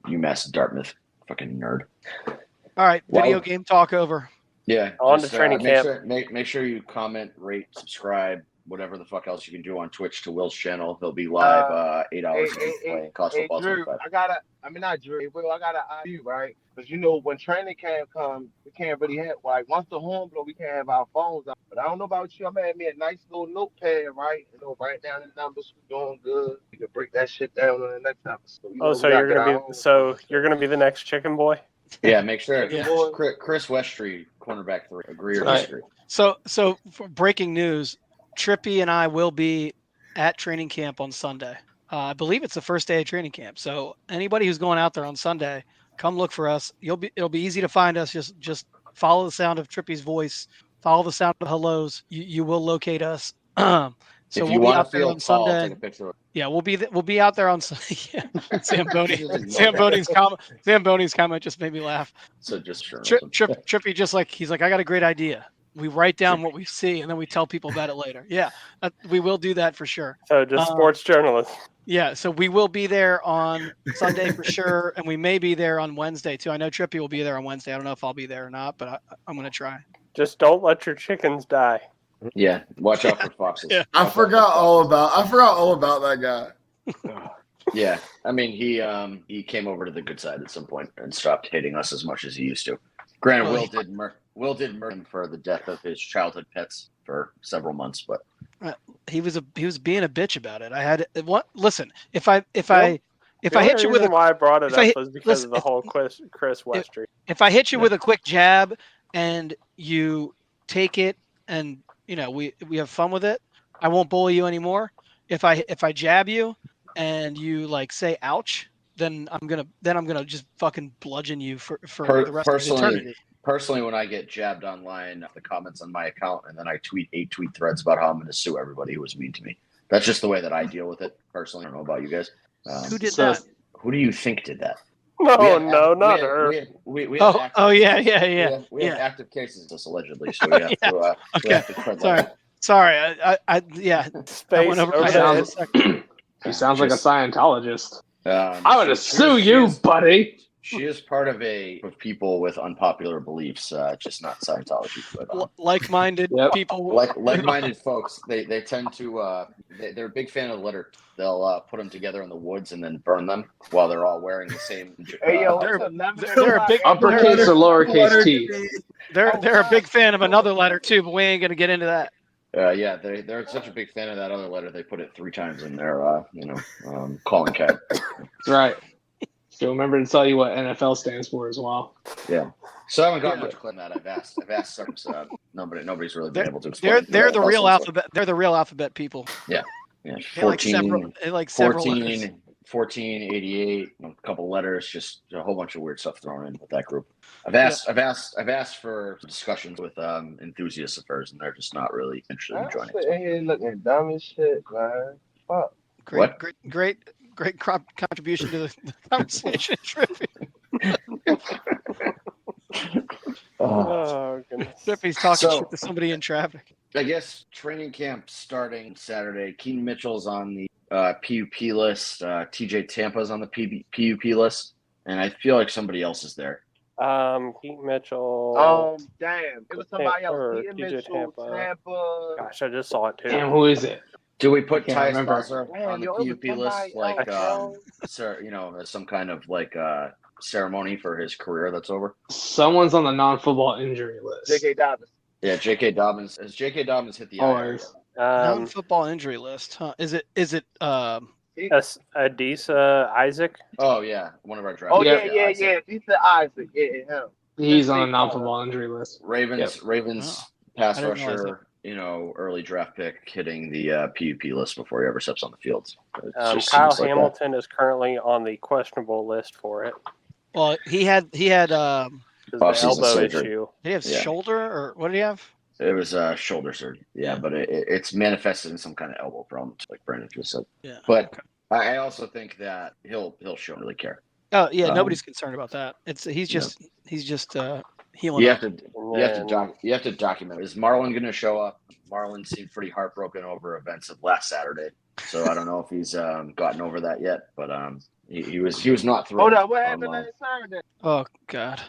UMass Dartmouth, fucking nerd.
All right, video game talk over.
Yeah.
On to training camp.
Make sure you comment, rate, subscribe, whatever the fuck else you can do on Twitch to Will's channel. He'll be live 8 hours playing College Football 25.
I gotta ask you, right? Because when training camp comes, we can't really have once the horn blow, we can't have our phones out. But I don't know about you. I'm gonna have me a nice little notepad, right? Write down the numbers. We're doing good. We can break that shit down on the next episode.
So you're gonna be the next chicken boy?
Yeah, make sure. Chris Westry, cornerback 3. Agree or disagree?
So for breaking news, Trippy and I will be at training camp on Sunday. I believe it's the first day of training camp. So anybody who's going out there on Sunday, come look for us. It'll be easy to find us. Just follow the sound of Trippy's voice. Follow the sound of hellos. You will locate us. So we'll be out there on Sunday.
Take a picture.
Yeah, we'll be out there on Sunday. Yeah. Zamboni's comment just made me laugh.
So just sure.
Trippy he's like, I got a great idea. We write down what we see and then we tell people about it later. Yeah, we will do that for sure.
So just sports journalists.
Yeah, so we will be there on Sunday for sure, and we may be there on Wednesday too. I know Trippy will be there on Wednesday. I don't know if I'll be there or not, but I'm going to try.
Just don't let your chickens die.
Yeah, watch out for foxes.
Yeah. I forgot all about that guy.
Yeah, I mean he came over to the good side at some point and stopped hating us as much as he used to. Granted, Will did murder him for the death of his childhood pets for several months, but
he was being a bitch about it. I had listen. If I hit you with
why I brought it up was because of the whole Chris Westry.
If I hit you with a quick jab and you take it and we have fun with it, I won't bully you anymore. If I jab you and you say ouch, then I'm gonna just fucking bludgeon you for the rest of eternity.
Personally, when I get jabbed online, the comments on my account, and then I tweet 8 tweet threads about how I'm going to sue everybody who was mean to me. That's just the way that I deal with it personally. I don't know about you guys.
Who did that?
Who do you think did that?
No, not her.
We have
active
cases just allegedly, so we have to.
Okay. Sorry. I went over.
He sounds like a Scientologist. I would sue you, buddy.
She is part of people with unpopular beliefs, just not Scientology, but
like-minded people.
Like-minded folks. They tend to. They're a big fan of the letter. They'll put them together in the woods and then burn them while they're all wearing the same.
They're a big
uppercase or lowercase t.
They're a big fan of another letter too, but we ain't gonna get into that.
Yeah, they're such a big fan of that other letter. They put it 3 times in their calling card.
Right. So remember to tell you what NFL stands for as well.
Yeah. So I haven't got much clip that. I've asked some. Nobody's really been able to explain.
They're the real alphabet. They're the real alphabet people.
Yeah.
14,
1488, a couple letters, just a whole bunch of weird stuff thrown in with that group. I've asked for discussions with enthusiasts of hers, and they're just not really interested in joining.
I'm sitting here looking dumb as shit, man. fuck?
Great contribution to the conversation.
Oh, goodness.
Trippy's talking
So-
shit to somebody in traffic.
I guess training camp starting Saturday. Keaton Mitchell's on the PUP list. TJ Tampa's on the PUP list, and I feel like somebody else is there.
Keaton Mitchell.
Damn, it was somebody else.
Or
Keaton
TJ
Mitchell, Tampa.
Gosh, I just saw it too.
Damn, who is it?
Do we put
Can't
Tyus
remember.
Bowser on the
Yo, it was
PUP list,
somebody
like
else,
as some kind of like ceremony for his career that's over?
Someone's on the non-football injury list.
J.K. Dobbins.
Yeah, J.K. Dobbins. Has J.K. Dobbins hit the IR?
Always.
Non-football injury list, huh? Is it?
Adisa Isaac.
Oh yeah, one of our draft.
Oh
Yeah.
yeah. He's the Isaac. Yeah, him.
He's on a non-football injury list.
Ravens pass
I didn't realize
rusher, early draft pick hitting the PUP list before he ever steps on the field. It just
Kyle
seems like that.
Hamilton is currently on the questionable list for it.
Well, he had
The
Off-season
elbow
surgery.
issue.
did he have
Yeah.
shoulder or what did he have?
It was shoulder surgery. Yeah, but it's manifested in some kind of elbow problem, like Brandon just said.
Yeah.
But I also think that he'll show really care.
Oh yeah, nobody's concerned about that. He's just healing.
You
up.
have to document it. Is Marlon going to show up? Marlon seemed pretty heartbroken over events of last Saturday, so I don't know if he's gotten over that yet. But he was not thrilled.
Hold on, what happened last Saturday?
Oh God.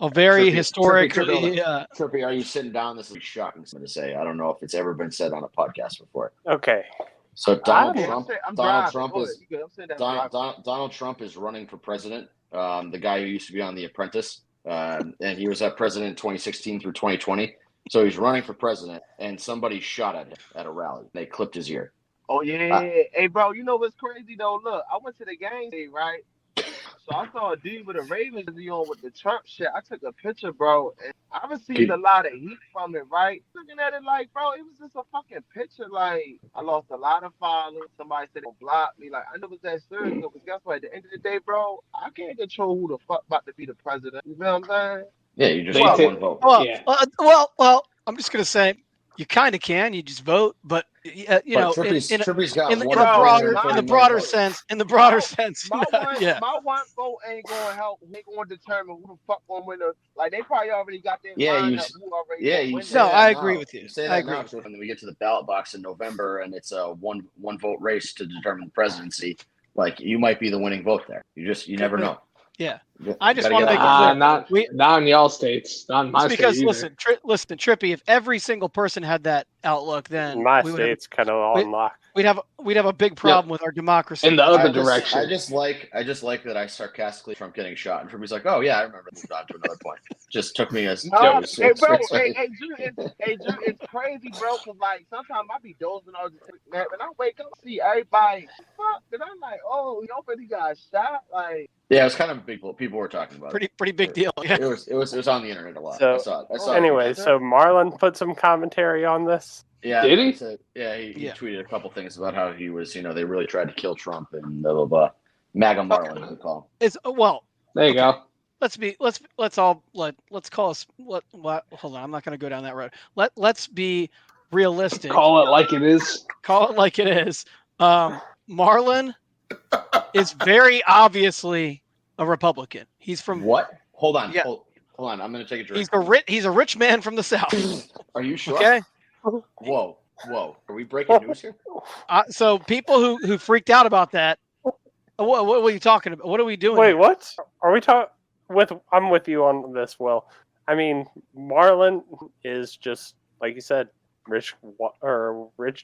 A
Trippy,
very historic.
Trippy, are you sitting down? This is shocking to say. I don't know if it's ever been said on a podcast before.
Okay.
So Donald Trump is running for president. The guy who used to be on The Apprentice, and he was president in 2016 through 2020. So he's running for president, and somebody shot at him at a rally. They clipped his ear.
Oh yeah. Hey bro, you know what's crazy though? Look, I went to the game day, right? So I saw a dude with a Ravens on with the Trump shit. I took a picture, bro, and I received a lot of heat from it, right? Looking at it like, bro, it was just a fucking picture. Like, I lost a lot of followers. Somebody said they blocked me. Like, I know it was that serious, because guess what? At the end of the day, bro, I can't control who the fuck about to be the president. You feel what I'm saying?
Yeah, you just got one vote.
Well, I'm just gonna say you kind of can. You just vote, but
Trippy's got
in the
one
broader sense,
My one vote ain't gonna help. Ain't gonna determine who the fuck gonna win. Like they probably already got their mind up who already.
you
win.
say
No,
that
I
now.
agree with you.
You say
I
that now,
agree.
and then we get to the ballot box in November, and it's a one vote race to determine the presidency. Like you might be the winning vote there. You never know.
Yeah.
You
I just
gotta
want to
get
make
out.
it clear.
Not in y'all states. Not in my state
Because
either.
listen, Trippy. If every single person had that outlook, then
My
we would have,
state's kind of on lock.
we'd have a big problem with our democracy.
In the other direction.
I just like that I sarcastically Trump getting shot, and Trippy's like, "Oh yeah, I remember." Moved on to another point. Just took me as.
Hey, bro. Hey, Drew, it's crazy, bro. Cause like sometimes I be dozing all the man, and I wake up see everybody. Fuck, and I'm like, oh, you don't he got shot, like.
Yeah, it was kind of big. People were talking about it.
Pretty big deal. Yeah.
It was on the internet a lot.
So,
I saw it.
anyway, so Marlon put some commentary on this.
Yeah,
did he?
He tweeted a couple things about how he was, they really tried to kill Trump and blah blah blah. MAGA Marlon, we call him.
It's
There you go.
Let's call us what hold on, I'm not going to go down that road. Let's be realistic.
Call it like it is.
Call it like it is. Marlon is very obviously a Republican. He's from
what? Hold on.
Yeah.
Hold on. I'm going to take a drink.
He's a rich man from the South.
Are you sure?
Okay.
Whoa. Are we breaking news here?
So people who freaked out about that, what are you talking about? What are we doing?
Wait, what? Are we talking with? I'm with you on this, Will. I mean, Marlon is just like you said, rich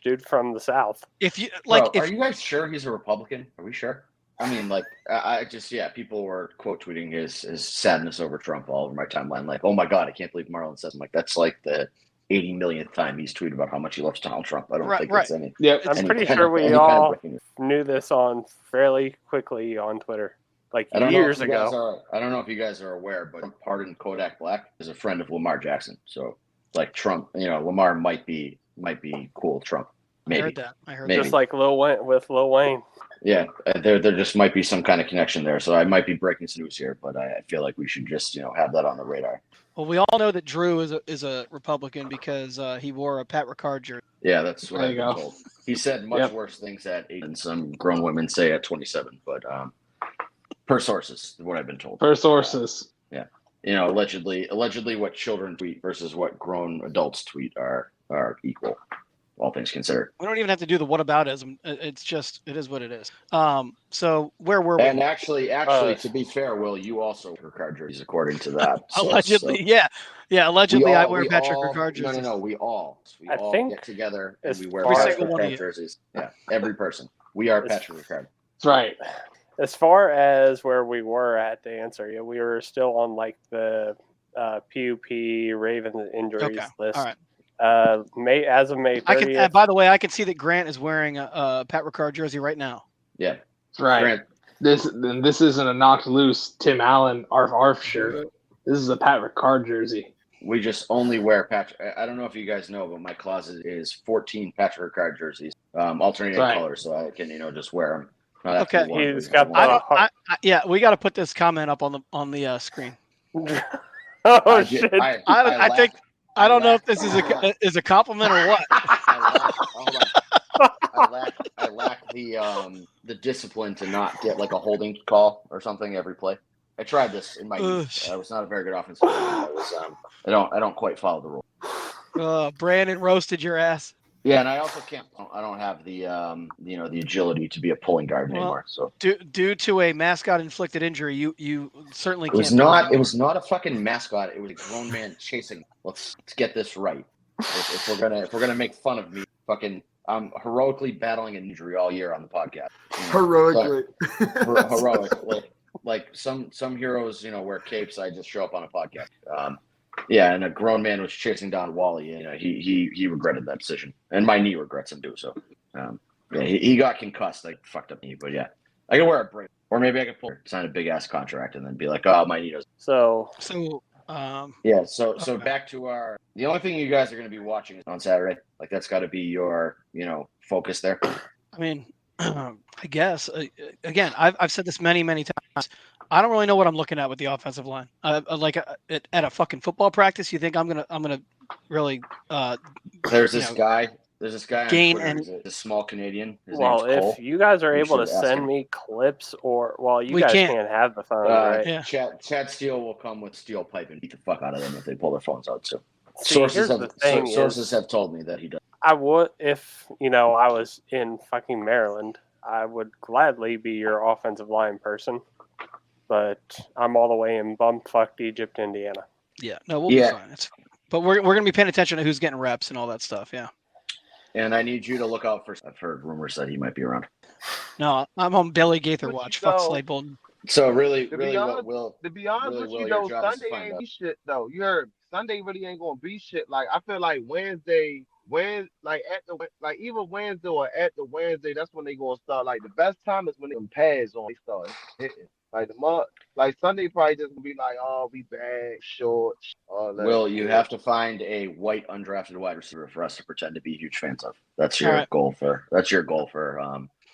dude from the South.
Are you guys sure he's a Republican? Are we sure? I mean, like, people were quote tweeting his sadness over Trump all over my timeline. Like, oh my God, I can't believe Marlon says. I'm like, that's like the 80 millionth time he's tweeted about how much he loves Donald Trump. I don't think it's any.
Yeah,
I'm pretty sure we all knew this on fairly quickly on Twitter, like years ago.
I don't know if you guys are aware, but Pardon Kodak Black is a friend of Lamar Jackson. So, like Trump, Lamar might be cool with Trump. Maybe.
I heard that. I heard
Maybe.
Just like Lil Wayne with Lil Wayne.
Yeah, there just might be some kind of connection there. So I might be breaking some news here, but I feel like we should just have that on the radar.
Well, we all know that Drew is a Republican because he wore a Pat Ricard jersey.
Yeah, that's what
There
I've
you
been
go.
told. He said much worse things at 8 than some grown women say at 27, but per sources, what I've been told.
Per sources.
Yeah. Allegedly what children tweet versus what grown adults tweet are equal, all things considered.
We don't even have to do the whataboutism. It's just, it is what it is. So where were we?
And actually, to be fair, Will, you also wear card jerseys according to that.
Allegedly, yeah. Allegedly, I wear Patrick Ricard jerseys.
No. We all
think
get together and we wear
every
Patrick
single one of
Ricard
you.
jerseys. Yeah, every person. We are Patrick Ricard.
That's right.
As far as where we were at the answer, yeah, we were still on like the PUP Ravens injuries list.
All right.
As of May 30th.
By the way, I can see that Grant is wearing a Pat Ricard jersey right now.
Yeah,
that's right.
Grant.
This isn't a knocked loose Tim Allen arf shirt. This is a Pat Ricard jersey.
We just only wear Patrick. I don't know if you guys know, but my closet is 14 Patrick Ricard jerseys, alternating colors, so I can just wear them.
Okay,
he's got.
We got to put this comment up on the screen.
Oh shit!
I don't know if this is a compliment or what.
I lack the discipline to not get like a holding call or something every play. I tried this in my youth. I was not a very good offensive player. I don't quite follow the rule.
Brandon roasted your ass.
Yeah, and I also I don't have the the agility to be a pulling guard anymore. So
due to a mascot inflicted injury, you certainly
can't. It was not a fucking mascot. It was a grown man chasing. Let's get this right. If we're gonna make fun of me, fucking I'm heroically battling an injury all year on the podcast.
Heroically.
Heroic. Like some heroes, wear capes. I just show up on a podcast. Yeah, and a grown man was chasing down Wally. He regretted that decision, and my knee regrets him too. So, he got concussed. Like fucked up knee, but yeah, I can wear a brace, or maybe I could sign a big ass contract and then be like, oh, my knee doesn't.
So
back to the only thing you guys are going to be watching is on Saturday. Like that's got to be your focus there.
I mean, I guess again, I've said this many times. I don't really know what I'm looking at with the offensive line. At a fucking football practice, you think I'm gonna really?
There's this guy. There's this guy
gain
on Twitter. He's a small Canadian. His
well,
name's Cole.
if you guys are able to send me clips, you guys can't have the phone, right?
Yeah.
Chad Steele will come with steel pipe and beat the fuck out of them if they pull their phones out. So
sources
have told me that he does.
I would, if I was in fucking Maryland, I would gladly be your offensive line person. But I'm all the way in bumfucked Egypt, Indiana.
Yeah, no, we'll be fine. It's fine. But we're gonna be paying attention to who's getting reps and all that stuff. Yeah.
And I need you to look out for. I've heard rumors that he might be around.
No, I'm on Billy Gaither watch. Fuck Slade Bolden.
So really,
to be honest with you,
your
though,
job is
Sunday
to find
ain't
out.
be shit though. You heard Sunday really ain't gonna be shit. Like I feel like Wednesday, even Wednesday or at the Wednesday, that's when they gonna start. Like the best time is when they pads on. They start hitting. Like Sunday probably just gonna be like, oh, we bad, short, all that.
Will, you have to find a white undrafted wide receiver for us to pretend to be huge fans of. That's your goal for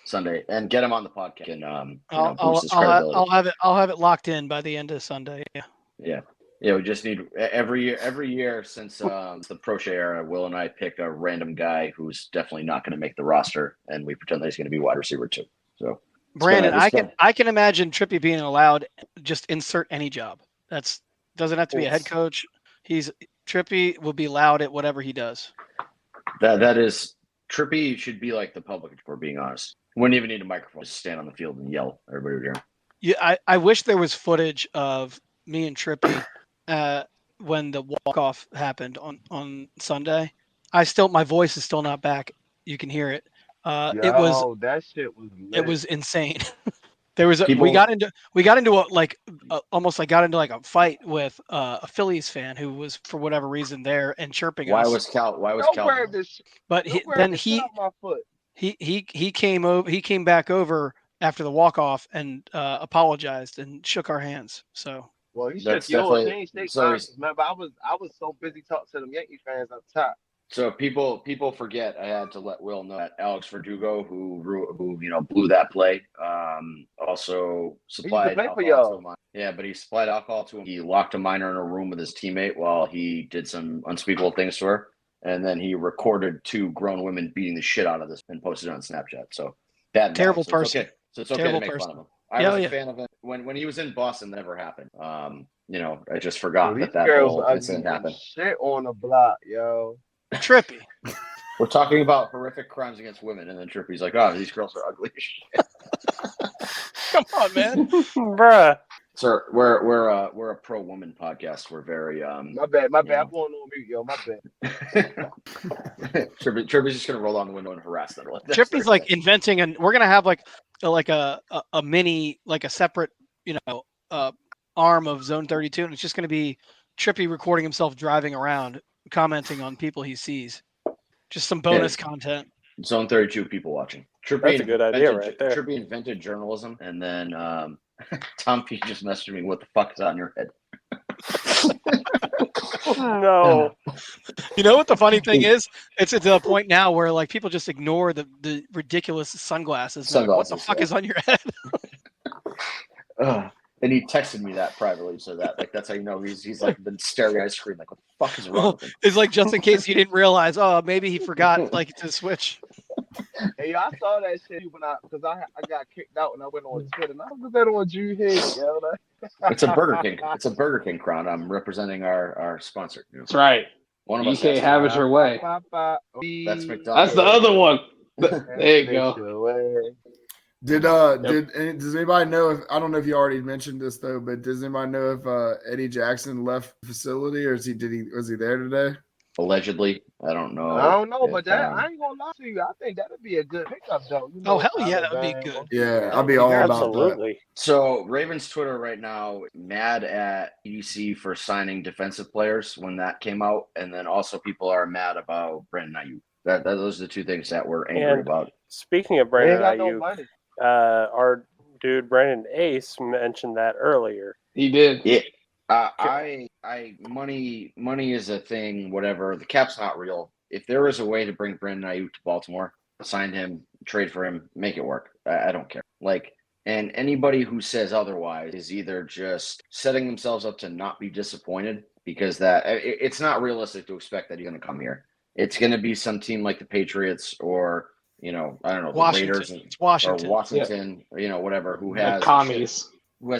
Sunday, and get him on the podcast and boost his credibility.
I'll have it locked in by the end of Sunday. Yeah.
Yeah. We just need every year since the Pro Shea era, Will and I pick a random guy who's definitely not going to make the roster, and we pretend that he's going to be wide receiver too. So.
Brandon, I can imagine Trippy being allowed just insert any job. Doesn't have to be a head coach. Trippy will be allowed at whatever he does.
That is Trippy should be like the public, if we're being honest. Wouldn't even need a microphone. Just stand on the field and yell. Everybody would hear him.
Yeah, I wish there was footage of me and Trippy when the walk-off happened on Sunday. My voice is still not back. You can hear it.
That shit was lit.
It was insane. We got into a fight with a Phillies fan who was for whatever reason there and chirping us.
Why was Cal?
But he came back over after the walk off and apologized and shook our hands. So
he shook yours. Remember, I was so busy talking to them Yankee fans up top.
So people forget. I had to let Will know that Alex Verdugo, who blew that play, also supplied
play for
alcohol to
y'all.
a minor. Yeah, but he supplied alcohol to him. He locked a minor in a room with his teammate while he did some unspeakable things to her, and then he recorded 2 grown women beating the shit out of this and posted it on Snapchat. So bad,
Terrible
so
person.
It's okay. So it's okay
Terrible
to make
person.
fun of him. I was a fan of him when he was in Boston. That never happened. I just forgot
These
that
girls
whole
ugly
incident
as
happened.
shit on the block, yo.
Trippy.
We're talking about horrific crimes against women, and then Trippy's like, "Oh, these girls are ugly as shit."
Come on, man.
Bruh.
Sir, we're a pro woman podcast. We're very
My bad. I'm going on mute, yo. My bad.
Trippy's just gonna roll on the window and harass them.
Trippy's like inventing, and we're gonna have like a mini, like a separate, arm of Zone 32, and it's just gonna be Trippy recording himself driving around, commenting on people he sees. Just some bonus content.
Zone 32 people watching.
That's a good idea right there.
Trippy invented journalism, and then Tom P just messaged me, "What the fuck is on your head?"
No.
You know what the funny thing is? It's to the point now where like people just ignore the ridiculous sunglasses. Like, what the fuck is on your head?
And he texted me that privately, so that that's how you know he's like been staring at his screen like, what the fuck is wrong with him?
It's like just in case you didn't realize. Oh, maybe he forgot like to switch.
Hey, I saw that shit because I got kicked out and I went on Twitter. And I was that on Drew Higgins, yo.
It's a Burger King. It's a Burger King crown. I'm representing our sponsor.
That's right.
One of
you
us
can't have it your way.
That's McDonald's.
That's the other one. There you go.
Does anybody know if I don't know if you already mentioned this though, but does anybody know if Eddie Jackson left the facility or was he there today?
Allegedly, I don't know.
I don't know, but that I ain't gonna lie to you. I think that'd be a good pickup though.
Oh hell yeah, that would be good.
Yeah, I'll be all about that.
So Ravens Twitter right now mad at EDC for signing defensive players when that came out, and then also people are mad about Brandon Ayuk. Those are the 2 things that we're angry about.
Speaking of Brandon Ayuk, our dude Brandon Ace mentioned that earlier.
He did.
Yeah. Money is a thing, whatever. The cap's not real. If there is a way to bring Brandon Ayuk to Baltimore, sign him, trade for him, make it work. I don't care. And anybody who says otherwise is either just setting themselves up to not be disappointed because it's not realistic to expect that he's going to come here. It's going to be some team like the Patriots or, I don't know, the Raiders or Washington, whatever, who has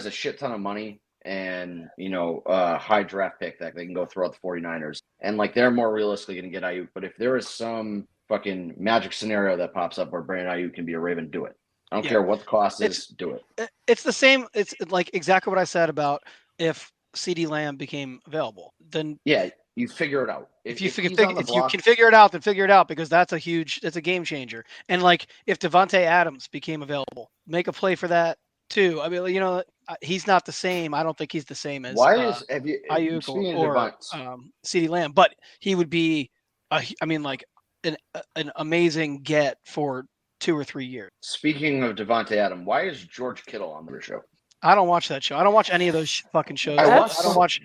a shit ton of money and, a high draft pick that they can go throw out the 49ers. And, they're more realistically going to get Ayuk. But if there is some fucking magic scenario that pops up where Brandon Ayuk can be a Raven, do it. I don't care what the cost is, do it.
It's the same. It's like exactly what I said about if CeeDee Lamb became available. Then
you figure it out.
If you can figure it out, then figure it out because that's a game changer. And if Devontae Adams became available, make a play for that too. I mean, he's not the same. I don't think he's the same as Ayuk or CeeDee Lamb, but he would be, an amazing get for 2 or 3 years.
Speaking of Devontae Adams, why is George Kittle on the show?
I don't watch that show. I don't watch any of those fucking shows. I don't watch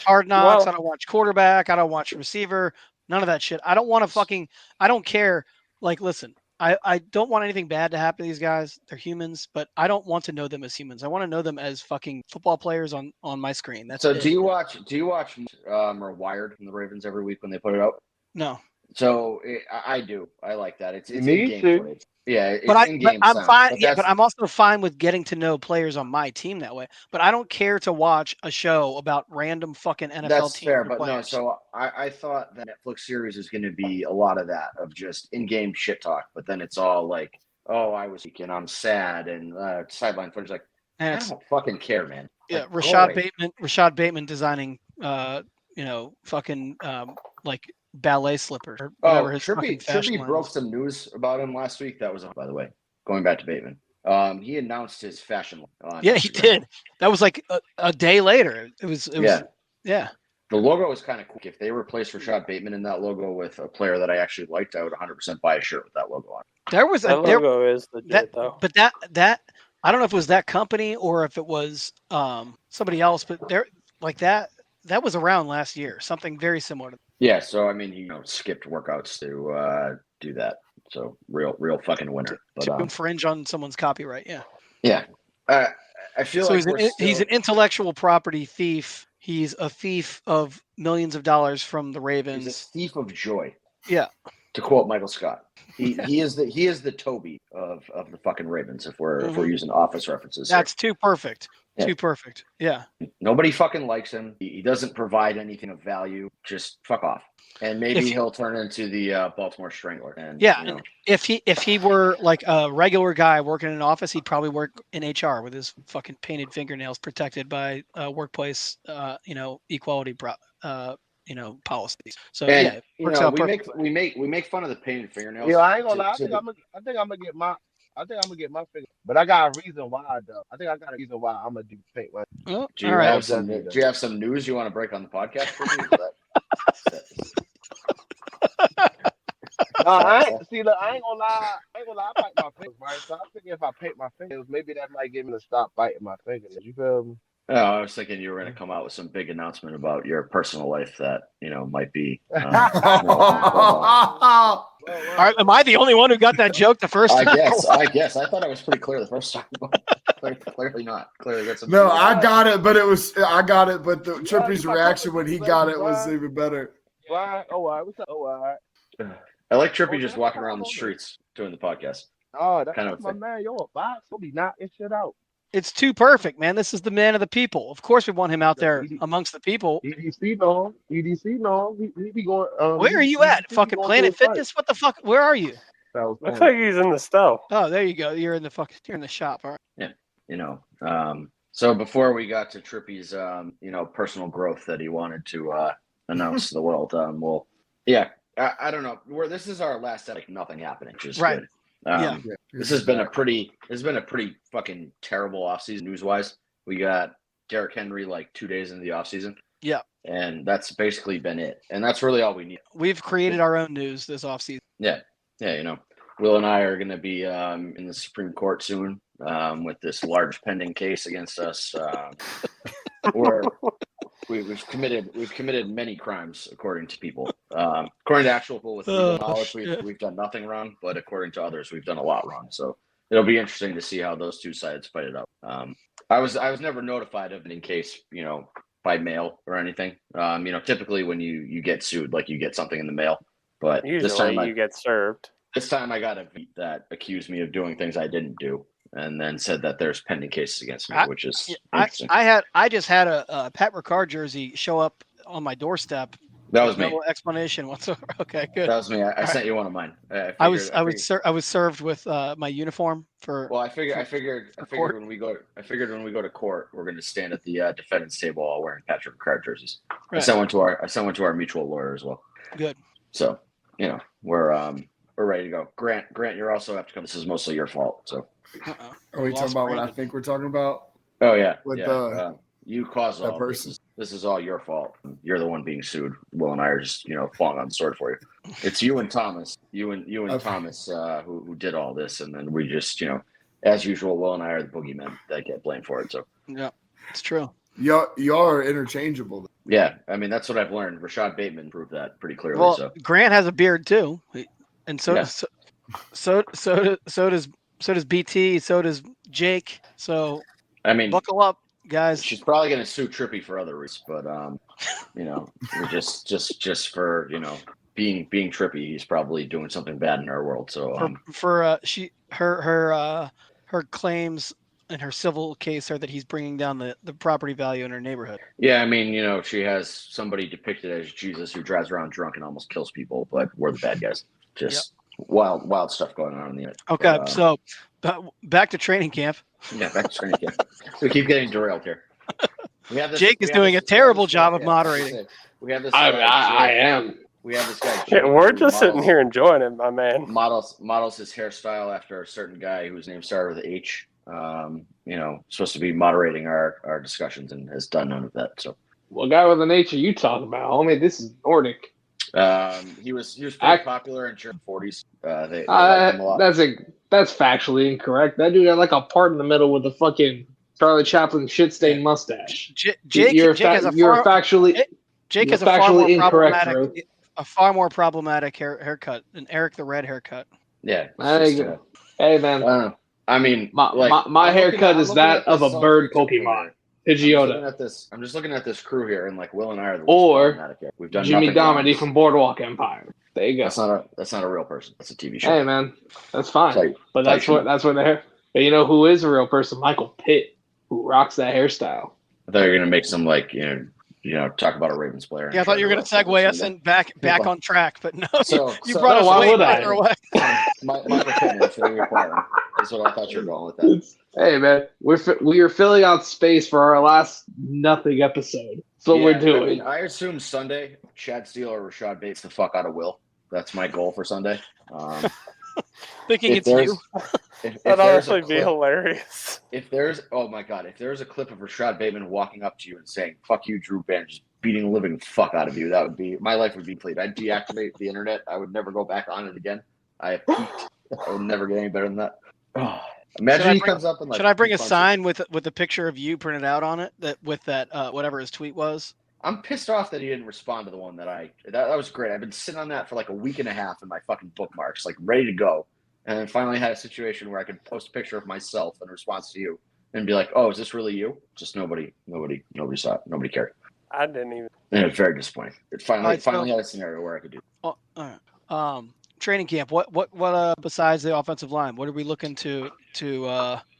Hard Knocks. I don't watch Quarterback. I don't watch Receiver. None of that shit. I don't want to I don't care. Listen, I don't want anything bad to happen to these guys. They're humans, but I don't want to know them as humans. I want to know them as fucking football players on my screen. That's it.
Do you watch or Wired from the Ravens every week when they put it out?
No.
So I do. I like that. It's
Me
in-game
too.
footage. Yeah, it's
but
in-game
I'm
sound.
fine. But I'm also fine with getting to know players on my team that way. But I don't care to watch a show about random fucking NFL
That's
teams.
fair, but
players.
no. So I thought that Netflix series is going to be a lot of that of just in-game shit talk. But then it's all like, oh, I was weak and I'm sad and sideline footage. I don't fucking care, man.
Yeah, Rashad Bateman designing, fucking ballet slippers or whatever his fucking fashion
Trippy broke some news about him last week. That was, by the way, going back to Bateman. He announced his fashion line.
Yeah, he did. That was a day later. It was. Yeah.
The logo is kind of cool. If they replaced Rashad Bateman in that logo with a player that I actually liked, I would 100% buy a shirt with that logo on.
That logo is legit, though.
But that I don't know if it was that company or if it was somebody else, but that was around last year. Something very similar to
Yeah, so I mean, he skipped workouts to do that. So real fucking winner.
To infringe on someone's copyright. Yeah.
Yeah. I feel
So
like
he's an intellectual property thief. He's a thief of millions of dollars from the Ravens.
He's a thief of joy.
Yeah.
To quote Michael Scott, he is the Toby of the fucking Ravens. If we're using Office references,
that's too perfect.
Yeah.
Too perfect. Yeah.
Nobody fucking likes him. He doesn't provide anything of value. Just fuck off. And maybe he'll turn into the Baltimore Strangler. And
and if he were like a regular guy working in an office, he'd probably work in HR with his fucking painted fingernails protected by workplace equality policies. So
and,
it works out
we make fun of the painted fingernails.
Yeah, I ain't gonna lie. I think I'm gonna get my finger, but I got a reason why though. I think I got a reason why I'm gonna do paint my.
Do you have some news you want to break on the podcast for me?
No, I ain't gonna lie. I bite my fingers, right? So I'm thinking if I paint my fingers, maybe that might get me to stop biting my fingers. You feel me?
Oh, I was thinking you were going to come out with some big announcement about your personal life that might be.
All right, am I the only one who got that joke the first time?
I guess. I thought I was pretty clear the first time. Clearly not. Clearly that's
no. I got it, but the Trippy's reaction when he got it was even better.
Why? Oh, all right. What's up? Oh, all right.
I like Trippy just walking around the streets doing the podcast.
Oh, that's kind of my man. Yo, a box. He'll be knocking shit out.
It's too perfect, man. This is the man of the people. Of course, we want him out there amongst the people.
EDC, no. He be going.
Where are you at? Fucking Planet Fitness? What the fuck? Where are you?
Looks like he's in the stove.
Oh, there you go. You're in the shop. All right.
Yeah. So before we got to Trippy's, personal growth that he wanted to announce to the world, I don't know. This is our last nothing happening, which is
right.
Good. This has been a pretty fucking terrible offseason news wise. We got Derrick Henry 2 days into the offseason.
Yeah.
And that's basically been it. And that's really all we need.
We've created our own news this offseason.
Yeah. Yeah, Will and I are going to be in the Supreme Court soon with this large pending case against us where we've committed many crimes according to people. According to actual people with legal knowledge, we've done nothing wrong, but according to others, we've done a lot wrong. So it'll be interesting to see how those two sides fight it out. I was never notified of it in case by mail or anything. Typically when you get sued, you get something in the mail, but
usually
this time
you get served.
This time I got a beat that accused me of doing things I didn't do, and then said that there's pending cases against me, which is interesting.
I just had a Pat Ricard jersey show up on my doorstep.
That was me.
No explanation whatsoever. Okay, good.
That was me. I sent you one of mine.
I was served with my uniform for.
Well, I figured when we go to court, we're going to stand at the defendant's table all wearing Patrick Ricard jerseys. Right. I sent one to our mutual lawyer as well.
Good.
So we're ready to go. Grant, you also have to come. This is mostly your fault. So.
Are we talking about what I think we're talking about?
Oh yeah.
With
you caused all this. This is all your fault. You're the one being sued. Will and I are just falling on the sword for you. It's you and Thomas. You and Thomas who did all this, and then we just as usual. Will and I are the boogeymen that get blamed for it. So
yeah, it's true.
Y'all are interchangeable.
Yeah, I mean that's what I've learned. Rashad Bateman proved that pretty clearly.
Well,
so
Grant has a beard too, and so does BT. So does Jake. So
I mean,
buckle up, guys.
She's probably going to sue Trippy for other reasons, but we're just for being Trippy, he's probably doing something bad in our world. So
her claims in her civil case are that he's bringing down the property value in her neighborhood.
Yeah, I mean, she has somebody depicted as Jesus who drives around drunk and almost kills people, but we're the bad guys. Just wild stuff going on in the internet.
Okay, so back to training camp.
Yeah, back to training camp. We keep getting derailed here.
Jake is doing a terrible job of moderating.
We have this.
I am.
We have this guy.
Yeah, we're just sitting here enjoying it, my man.
Models his hairstyle after a certain guy whose name started with H. Supposed to be moderating our discussions and has done none of that. So,
what guy with an H are you talking about, homie? This is Nordic.
He was pretty popular in the 40s. They liked him a lot.
That's factually incorrect. That dude had a part in the middle with a fucking Charlie Chaplin shit-stained mustache.
Jake has a
factually.
Jake
You're
has
factually
a far more problematic haircut than Eric the Red haircut.
Yeah.
There you go. Hey man,
I don't know. I mean,
my
I'm
haircut
looking
is that
at
of
this
a bird
Songwriter crew
Pokemon,
here.
Pidgeotto,
I'm just looking at this crew here, and like Will and I are the least
or
problematic here. We've done
Jimmy
nothing wrong.
Domedy from Boardwalk Empire. There you go.
That's not a real person. That's a TV show.
Hey man, that's fine.
Tight-
But
tight
that's what the hair. But you know who is a real person? Michael Pitt, who rocks that hairstyle.
I thought you were gonna make some like talk about a Ravens player.
Yeah, I thought you were going to segue us in back on track, but no, you brought us way further away.
Michael Pittman, filling your player. That's what I thought you were going with that.
Hey man, we are filling out space for our last nothing episode. That's what we're doing.
I mean, I assume Sunday, Chad Steele or Rashad Bates the fuck out of Will. That's my goal for Sunday.
Thinking it's you.
That'd honestly be hilarious.
If there's a clip of Rashad Bateman walking up to you and saying, "Fuck you, Drew Bann," just beating the living fuck out of you, that would be my life would be complete. I'd deactivate the internet. I would never go back on it again. I have peaked. I would never get any better than that. Oh, imagine he comes up and like.
Should I bring a sign with a picture of you printed out on it with whatever his tweet was?
I'm pissed off that he didn't respond to the one that was great. I've been sitting on that for like a week and a half in my fucking bookmarks, like ready to go. And then finally had a situation where I could post a picture of myself in response to you and be like, "Oh, is this really you?" Just nobody saw it. Nobody cared.
I didn't even.
And it was very disappointing. It finally had a scenario where I could do.
All right. Training camp. What besides the offensive line? What are we looking to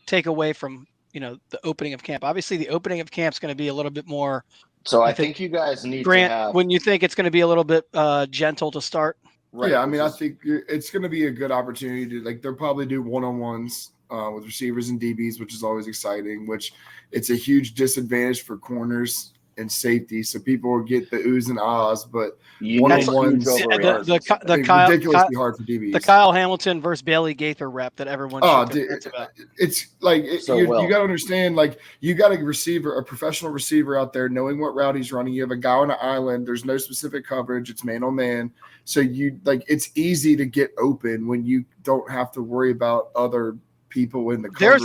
take away from the opening of camp? Obviously, the opening of camp is going to be a little bit more.
So I think you guys need
Grant,
to have.
when you think it's going to be a little bit gentle to start.
Right. Yeah, I mean, I think it's going to be a good opportunity to they'll probably do one-on-ones with receivers and DBs, which is always exciting. Which it's a huge disadvantage for corners and safety, so people will get the oohs and ahs, but one-on-ones ridiculously hard for DBs.
The Kyle Hamilton versus Bailey Gaither rep that everyone.
It's like you got to understand, like you got a professional receiver out there knowing what route he's running. You have a guy on an island. There's no specific coverage. It's man on man. So it's easy to get open when you don't have to worry about other people in the coverage.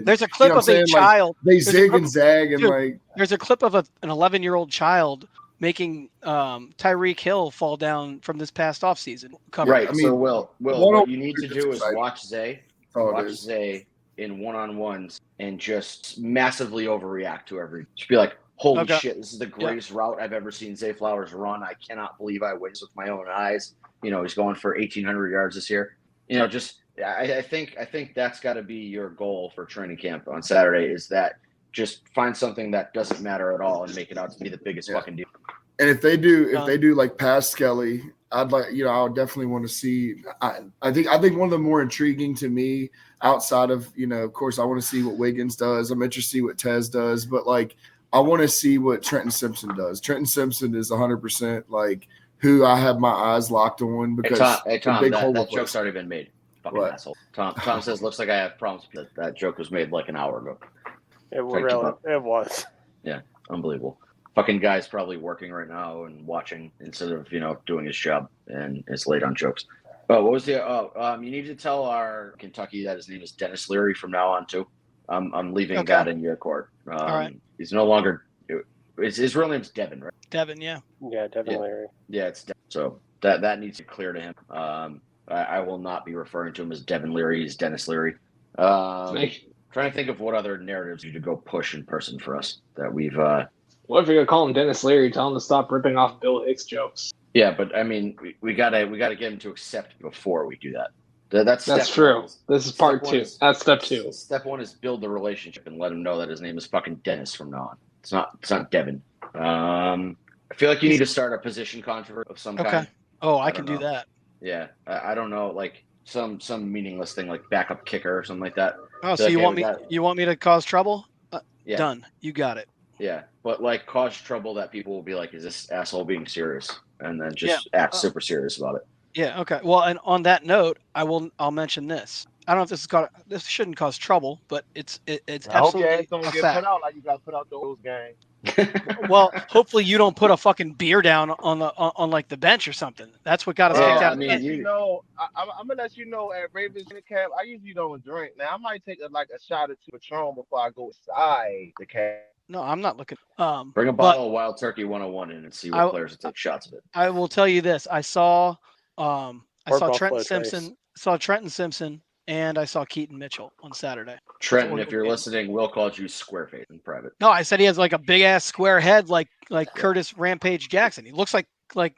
There's a clip of a child.
They zig and zag and
There's a clip of an 11-year-old child making Tyreek Hill fall down from this past offseason.
Right. I mean, so Will, what you need to do is watch Zay. Zay in one-on-ones and just massively overreact to every. Just be like, "Holy shit! This is the greatest route I've ever seen Zay Flowers run. I cannot believe I witnessed with my own eyes. He's going for 1,800 yards this year. I think that's got to be your goal for training camp on Saturday is that just find something that doesn't matter at all and make it out to be the biggest fucking deal.
And if they do like pass Skelly, I would definitely want to see. I think one of the more intriguing to me outside of of course I want to see what Wiggins does. I'm interested to see what Tez does, but like I want to see what Trenton Simpson does. Trenton Simpson is 100% like who I have my eyes locked on because
Tom, that joke's already been made. Fucking asshole. Tom says, "Looks like I have problems." That joke was made like an hour ago.
It was.
Yeah, unbelievable. Fucking guy's probably working right now and watching instead of doing his job, and it's late on jokes. Oh, what was the? You need to tell our Kentucky that his name is Dennis Leary from now on too. I'm leaving that in your court.
All right.
He's no longer. His real name's Devin, right?
Devin, yeah.
Yeah, Devin Leary.
Yeah, it's Devin. So that needs to clear to him. I will not be referring to him as Devin Leary. He's Dennis Leary. Trying to think of what other narratives you to go push in person for us that we've.
What if you're gonna call him Dennis Leary? Tell him to stop ripping off Bill Hicks jokes.
Yeah, but I mean, we gotta get him to accept before we do that. That's
true. This is part 2. That's step 2.
Step 1 is build the relationship and let him know that his name is fucking Dennis from now on. It's not Devin. I feel like you need to start a position controversy of some kind.
Oh, I can do that.
Yeah, I don't know, like some meaningless thing like backup kicker or something like that.
Oh, so you want me to cause trouble?
Yeah.
Done. You got it.
Yeah, but like cause trouble that people will be like, "Is this asshole being serious?" And then just act super serious about it.
Yeah. Okay. Well, and on that note, I'll mention this. I don't know if this shouldn't cause trouble, but it's absolutely.
I hope your ass don't
a
get
fact.
put out like you got put out those games.
Well, hopefully you don't put a fucking beer down on like the bench or something. That's what got us kicked out.
I'm gonna let you know at Ravens camp. I usually don't drink. Now I might take a shot or two of Patron before I go inside the camp.
No, I'm not looking.
Bring a
but
bottle of Wild Turkey 101 in and see what players will take shots of it.
I will tell you this: I saw
Or
Trenton
Buffalo Trace.
Simpson, and I saw Keaton Mitchell on Saturday.
Trenton, if you're listening, Will called you square-faced in private.
No, I said he has like a big ass square head, like Curtis Rampage Jackson. He looks like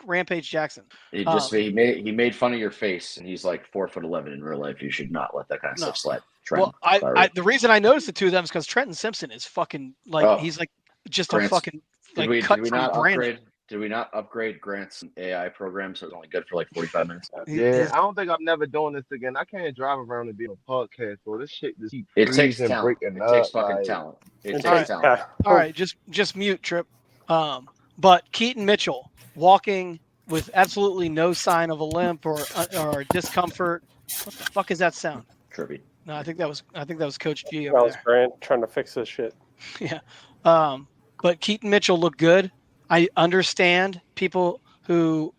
Rampage Jackson.
He made fun of your face, and he's like 4'11" in real life. You should not let that kind of stuff slide. Trenton,
well, the reason I noticed the two of them is because Trenton Simpson is fucking he's like just
Grant's,
a fucking like cut from Brandon.
Did we not upgrade Grant's AI program so it's only good for like 45 minutes?
Yeah, I don't think I'm never doing this again. I can't drive around and be on a podcast, bro. This shit just keeps
it takes
freezing,
talent.
breaking
It takes
up,
fucking talent. It takes
All
talent.
All right, just mute Trip. But Keaton Mitchell walking with absolutely no sign of a limp or discomfort. What the fuck is that sound?
Trippy.
No, I think that was Coach G
That
over
was
there.
Grant trying to fix this shit.
Yeah. But Keaton Mitchell looked good. I understand people who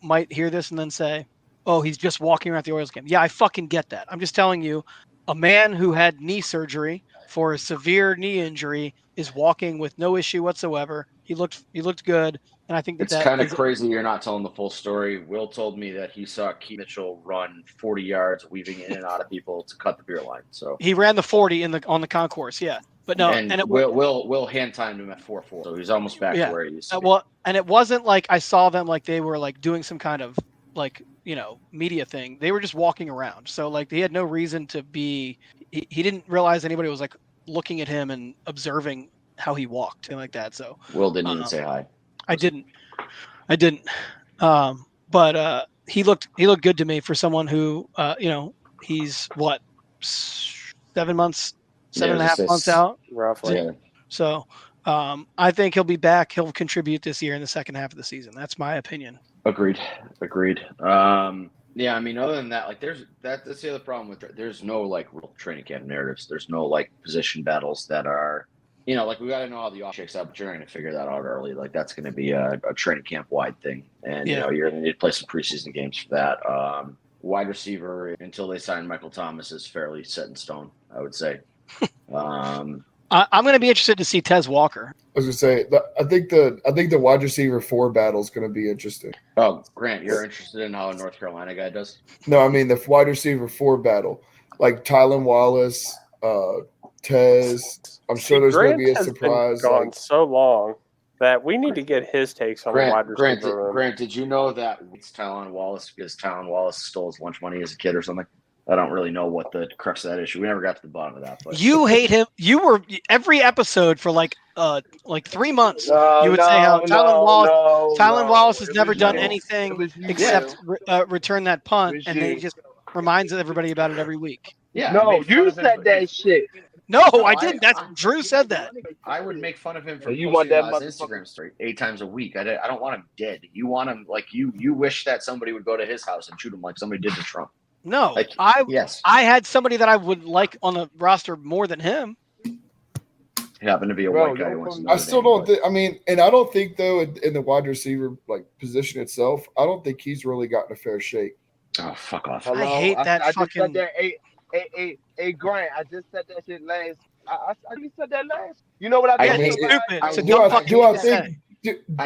might hear this and then say, "Oh, he's just walking around the Orioles game." Yeah, I fucking get that. I'm just telling you, a man who had knee surgery for a severe knee injury is walking with no issue whatsoever. He looked good, and I think
It's kind of crazy you're not telling the full story. Will told me that he saw Keaton Mitchell run 40 yards, weaving in and out of people to cut the beer line. So
he ran the 40 on the concourse, yeah. But no,
and Will hand timed him at 4.4, so he's almost back to where he used to be.
Well, and it wasn't like I saw them like they were like doing some kind of like media thing. They were just walking around, so like he had no reason to be. He didn't realize anybody was like looking at him and observing how he walked and like that. So
Will didn't even say hi.
I didn't. But he looked good to me for someone who he's what 7 months. 7.5 months out,
roughly.
Yeah.
So I think he'll be back. He'll contribute this year in the second half of the season. That's my opinion.
Agreed. Yeah, I mean, other than that, like, that's the other problem with it. There's no like real training camp narratives. There's no like position battles that are, like we got to know how the off shakes out, but you're not going to figure that out early. Like that's going to be a training camp wide thing, and you're going to need to play some preseason games for that. Wide receiver until they sign Michael Thomas is fairly set in stone, I would say.
I'm going to be interested to see Tez Walker.
I was going to say, I think the wide receiver 4 battle is going to be interesting.
Oh, Grant, you're interested in how a North Carolina guy does?
No, I mean the wide receiver 4 battle, like Tylan Wallace, Tez. I'm sure there's going to be a surprise.
Been gone so long that we need to get his takes on the wide receiver.
Grant, did you know that it's Tylan Wallace because Tylan Wallace stole his lunch money as a kid or something? I don't really know what the crux of that issue. We never got to the bottom of that. But
you hate him. You were every episode for like 3 months. You would say how Tylan Wallace has never done anything except return that punt, and he just reminds everybody about it every week.
Yeah.
No, you said that shit.
No, I didn't. That's Drew said that.
I would make fun of him for
you want that
on his Instagram story 8 times a week. I don't want him dead. You want him like you wish that somebody would go to his house and shoot him like somebody did to Trump.
No, I had somebody that I would like on the roster more than him.
He happened to be a white guy who wants to
I still don't think. I mean, and I don't think though in the wide receiver like position itself, I don't think he's really gotten a fair shake.
Oh, fuck off!
I hate that
I
fucking.
Just said that, hey, Grant, I just said that shit last. I just said that last. You know what I did?
Stupid.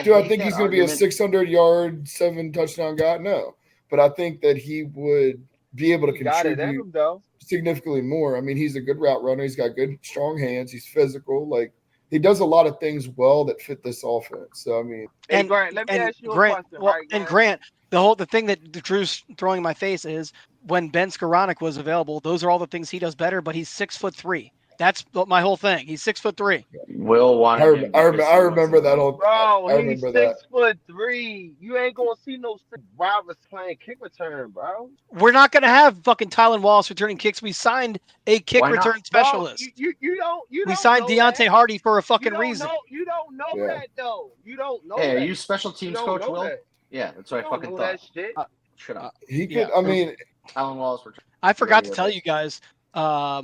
Do I think he's going to be a 600-yard, 7-touchdown guy? No, but I think that he would be able to contribute significantly more. I mean, he's a good route runner. He's got good, strong hands. He's physical. Like he does a lot of things well that fit this offense. So I mean,
Grant, let me ask you a question.
Grant, the thing that Drew's throwing in my face is when Ben Skoranek was available. Those are all the things he does better. But he's 6'3". That's my whole thing. He's 6'3".
Will wanted.
I remember that old.
Bro, he's 6'3". You ain't gonna see no wilders playing kick return, bro.
We're not gonna have fucking Tylan Wallace returning kicks. We signed a kick return specialist.
Bro, you don't.
We signed Deontay Hardy for a fucking reason.
You don't know that though. You don't know.
Hey,
that.
are you special teams coach, Will?
That.
Yeah, that's what I fucking thought.
That shit.
Shut up.
He could. I mean,
Tylan Wallace.
I forgot to tell you guys. A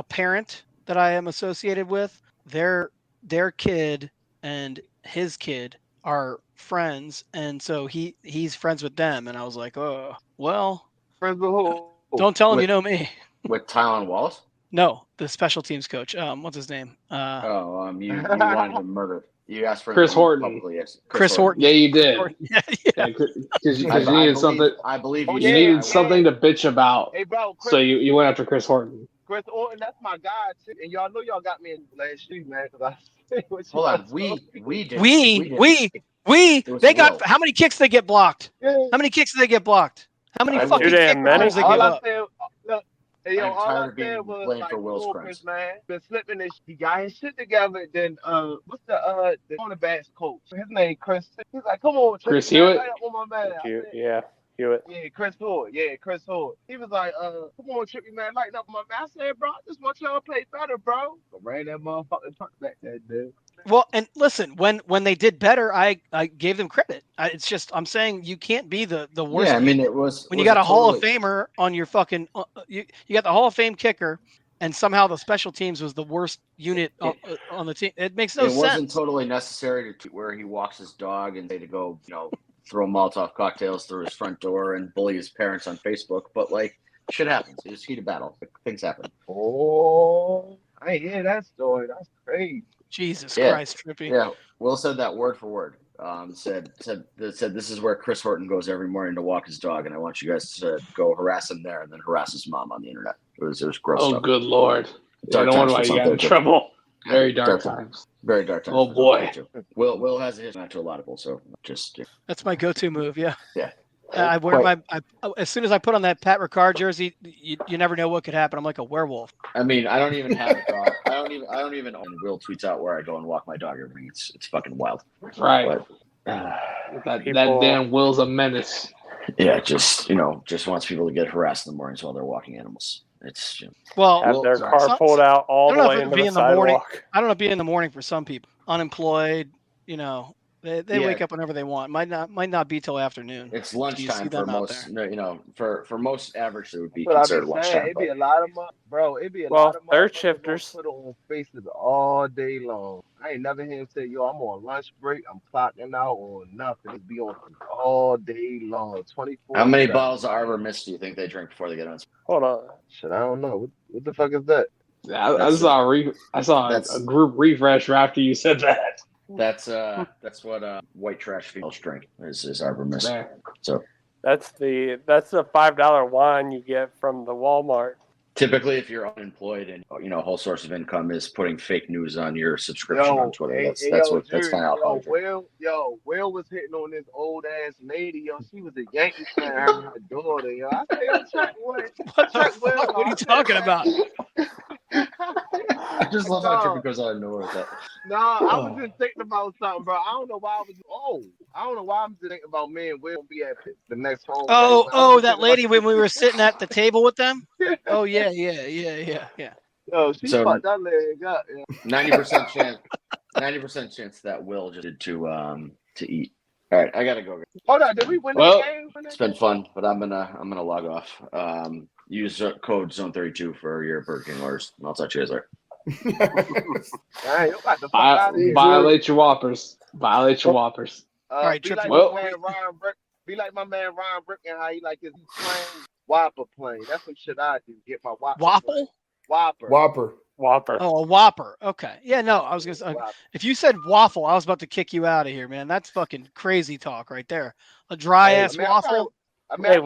parent that I am associated with, their kid and his kid are friends, and so he's friends with them, and I was like, oh, well,
friends with who?
Don't tell him you know me.
With Tylan Wallace?
No, the special teams coach. What's his name?
You wanted him murdered. You asked for
Chris
him
Horton.
publicly. Yes.
Chris Horton.
Yeah, you did.
Yeah.
Because you
I
needed
believe-
something.
I believe
Oh,
you
You
yeah,
needed something to bitch about.
Hey, bro, Chris,
So you went after Chris Horton.
Chris Orton, that's my guy, too. And y'all know y'all got me in last year, man, because I what
Hold
y'all
on. We did.
They got
Will.
how many kicks they get blocked?
Yeah.
How many kicks did they get blocked? How many
Too
fucking
damn
kick
many.
returns they
All
give
I
up?
said, look, hey, yo,
I'm
all
tired
I
of being
said was
blamed
like,
for Will's
Chris,
crimes.
man, been slipping this. He got his shit together. Then what's the cornerbacks coach? His name Chris. He's like, come on,
Chris
Trippy, man,
Hewitt?
light up on my man. I said,
Yeah, Hewitt.
yeah, Chris Ford. Yeah, Chris Ford. He was like, come on, Trippy, man, lighten up my man. I said, bro, I just want y'all to play better, bro. I ran that motherfucking truck back that dude.
Well, and listen, when they did better, I gave them credit. It's just I'm saying you can't be the worst.
Yeah, I mean, it was
when you
was
got
it
a Hall of
totally-
Famer on your fucking you got the Hall of Fame kicker, and somehow the special teams was the worst unit on the team. It makes no
It
sense.
wasn't totally necessary to where he walks his dog and they to go, throw Molotov cocktails through his front door and bully his parents on Facebook. But like, shit happens. It's heat of battle. Things happen.
Oh, I ain't hear that story. That's crazy.
Jesus
Yeah.
Christ, Trippy.
Yeah, Will said that word for word. Said this is where Chris Horton goes every morning to walk his dog, and I want you guys to go harass him there and then harass his mom on the internet. It was gross
Oh,
stuff.
good lord!
Dark
no
times
wonder why
for
you got in
something.
trouble. Very dark times.
Very dark times.
Oh
for
boy!
something, too. Will has a history not to a lot of people, so just
That's my go-to move. Yeah.
Yeah.
I wear as soon as I put on that Pat Ricard jersey, you never know what could happen. I'm like a werewolf.
I mean, I don't even have a dog. I don't even own. Will tweets out where I go and walk my dog every week. It's fucking wild.
Right.
But,
that
People-
damn Will's a menace.
yeah, just wants people to get harassed in the mornings while they're walking animals. It's
Well,
Have their
sorry.
car pulled out all
I
the
don't know
way
if it'd
into
be
the
in the morning.
sidewalk.
I don't know. Be in the morning for some people, unemployed. They
Yeah.
wake up whenever they want. Might not be till afternoon.
It's
Do you see
lunchtime for
them out
most. For most average, it would be
But I
considered
be saying,
lunchtime.
it'd be
But
a lot of it'd be a
Well,
lot of
third
motherfuckers gonna
shifters.
put on faces all day long. I ain't never hear him say, "Yo, I'm on lunch break. I'm clocking out or nothing." It'd be on all day long, 24.
how many bottles of Arbor Mist do you think they drink before they get on?
Hold on.
Shit, I don't know. What the fuck is that?
I saw a group refresh after you said that.
That's what white trash females drink is Arbor Mist.
There.
So
That's the $5 wine you get from the Walmart.
typically, if you're unemployed and a whole source of income is putting fake news on your subscription on Twitter, that's kind of alcohol.
Will was hitting on this old ass lady. Yo, she was a Yankee fan. Her daughter. Yo, I say, yo, check Will.
What the fuck? What are you talking about?
I just love how Trippy goes out of nowhere with that.
Nah, I was just thinking about something, bro. I don't know why I'm just thinking about me and Will be at the next home.
That lady when we were sitting at the table with them. Oh yeah.
Yo, she
So-
fucked that leg up. Yeah.
90% chance. 90% chance that Will just did to eat. All right, I gotta go.
Hold on, did we win
Well,
the game?
It's been fun, but I'm gonna log off. Use code Zone32 for your Burger King orders. I'll talk to you guys later.
Hey, you got the fuck out of here.
Violate your whoppers. Violate your whoppers.
All right,
be
Trippy.
like
Well-
my man Ryan Brick. Be like my man Ryan Brick and how he like his plane Whopper plane. That's some shit I do. Get my Whopper. plane.
Waffle?
Whopper.
Whopper.
Oh, a Whopper. Okay. Yeah, no, I was gonna say
Whopper.
if you said waffle, I was about to kick you out of here, man. That's fucking crazy talk right there. A dry ass
man,
waffle.
Hey,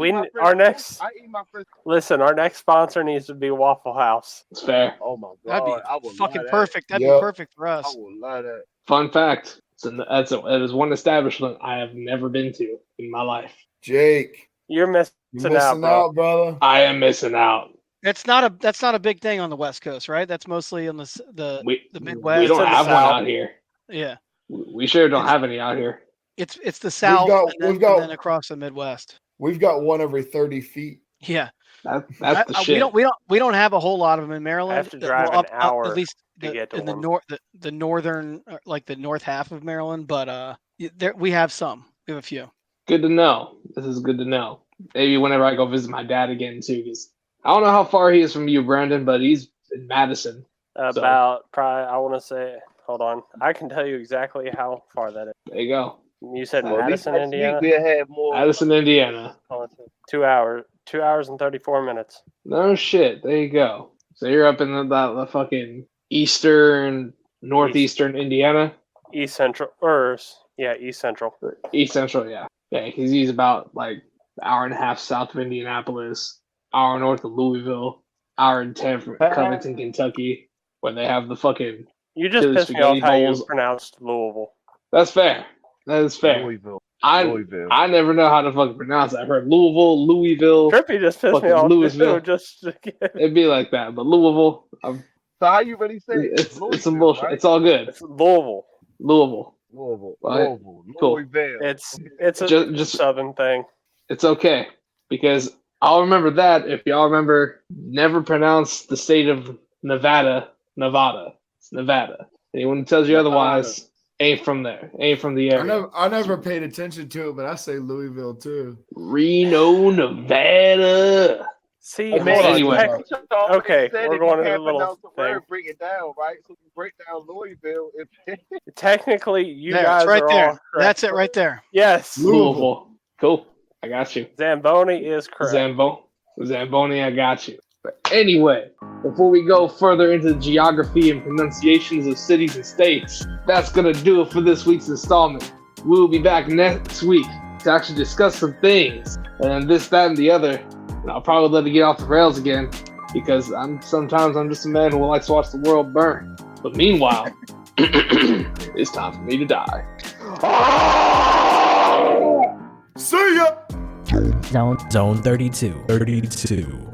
our next-
I eat my first.
Listen, our next sponsor needs to be Waffle House.
It's fair.
Oh my
That'd
god, I
be
would
fucking
love that.
perfect. That'd
Yep.
be perfect for
I
us.
would love that.
Fun fact. It is one establishment I have never been to in my life.
Jake,
You're
you're
missing
missing
out, bro.
brother.
I am missing out.
That's not a big thing on the West Coast, right? That's mostly on the
We
Midwest.
we don't
in the
have one
South.
out here.
Yeah,
We sure don't have any out here.
it's the South
we've got-
and then across the Midwest.
We've got one every 30 feet.
Yeah,
That's the
we
shit.
don't have a whole lot of them in Maryland.
I have to drive an hour
at least
to get to
in the
one.
the northern, like the north half of Maryland. But there we have some. We have a few.
Good to know. This is good to know. Maybe whenever I go visit my dad again too, because I don't know how far he is from you, Brandon, but he's in Madison.
About probably, I want to say, hold on. I can tell you exactly how far that is.
There you go.
You said
Well, at least
Madison,
next
Indiana?
week we'll have more.
Madison, Indiana.
2 hours. 2 hours and 34 minutes.
No shit. There you go. So you're up in the fucking northeastern Indiana.
East Central, East Central.
East Central, yeah. Yeah, because he's about like an hour and a half south of Indianapolis, hour north of Louisville, hour and 10 from Covington, Kentucky, where they have the fucking
You just
chili
pissed me off
spaghetti
how you
bowls.
pronounced Louisville.
That's fair. That is fair.
Louisville.
I never know how to fucking pronounce it. I've heard Louisville, Louisville.
Trippy just pissed me
fucking
off.
Louisville.
Just
It'd be like that, but Louisville.
So how you really say it?
It's some bullshit. Right? It's all good.
It's Louisville.
Louisville.
Cool.
Louisville.
It's a just southern thing.
It's okay because I'll remember that if y'all remember. Never pronounce the state of Nevada. It's Nevada. Anyone who tells you otherwise ain't from there. Ain't from the area.
I never paid attention to it, but I say Louisville too.
Reno, Nevada.
See,
anyway.
Okay, we're going to a little thing.
Break it down, right? So we break down Louisville.
Technically, you
There,
guys
it's right
are
there.
all correct.
That's it right there.
Yes.
Louisville. Cool. I got you.
Zamboni is correct.
Zamboni, I got you. But anyway, before we go further into the geography and pronunciations of cities and states, that's going to do it for this week's installment. We'll be back next week to actually discuss some things and this, that, and the other. And I'll probably let it get off the rails again because sometimes I'm just a man who likes to watch the world burn. But meanwhile, it's time for me to die.
See ya!
Zone 32.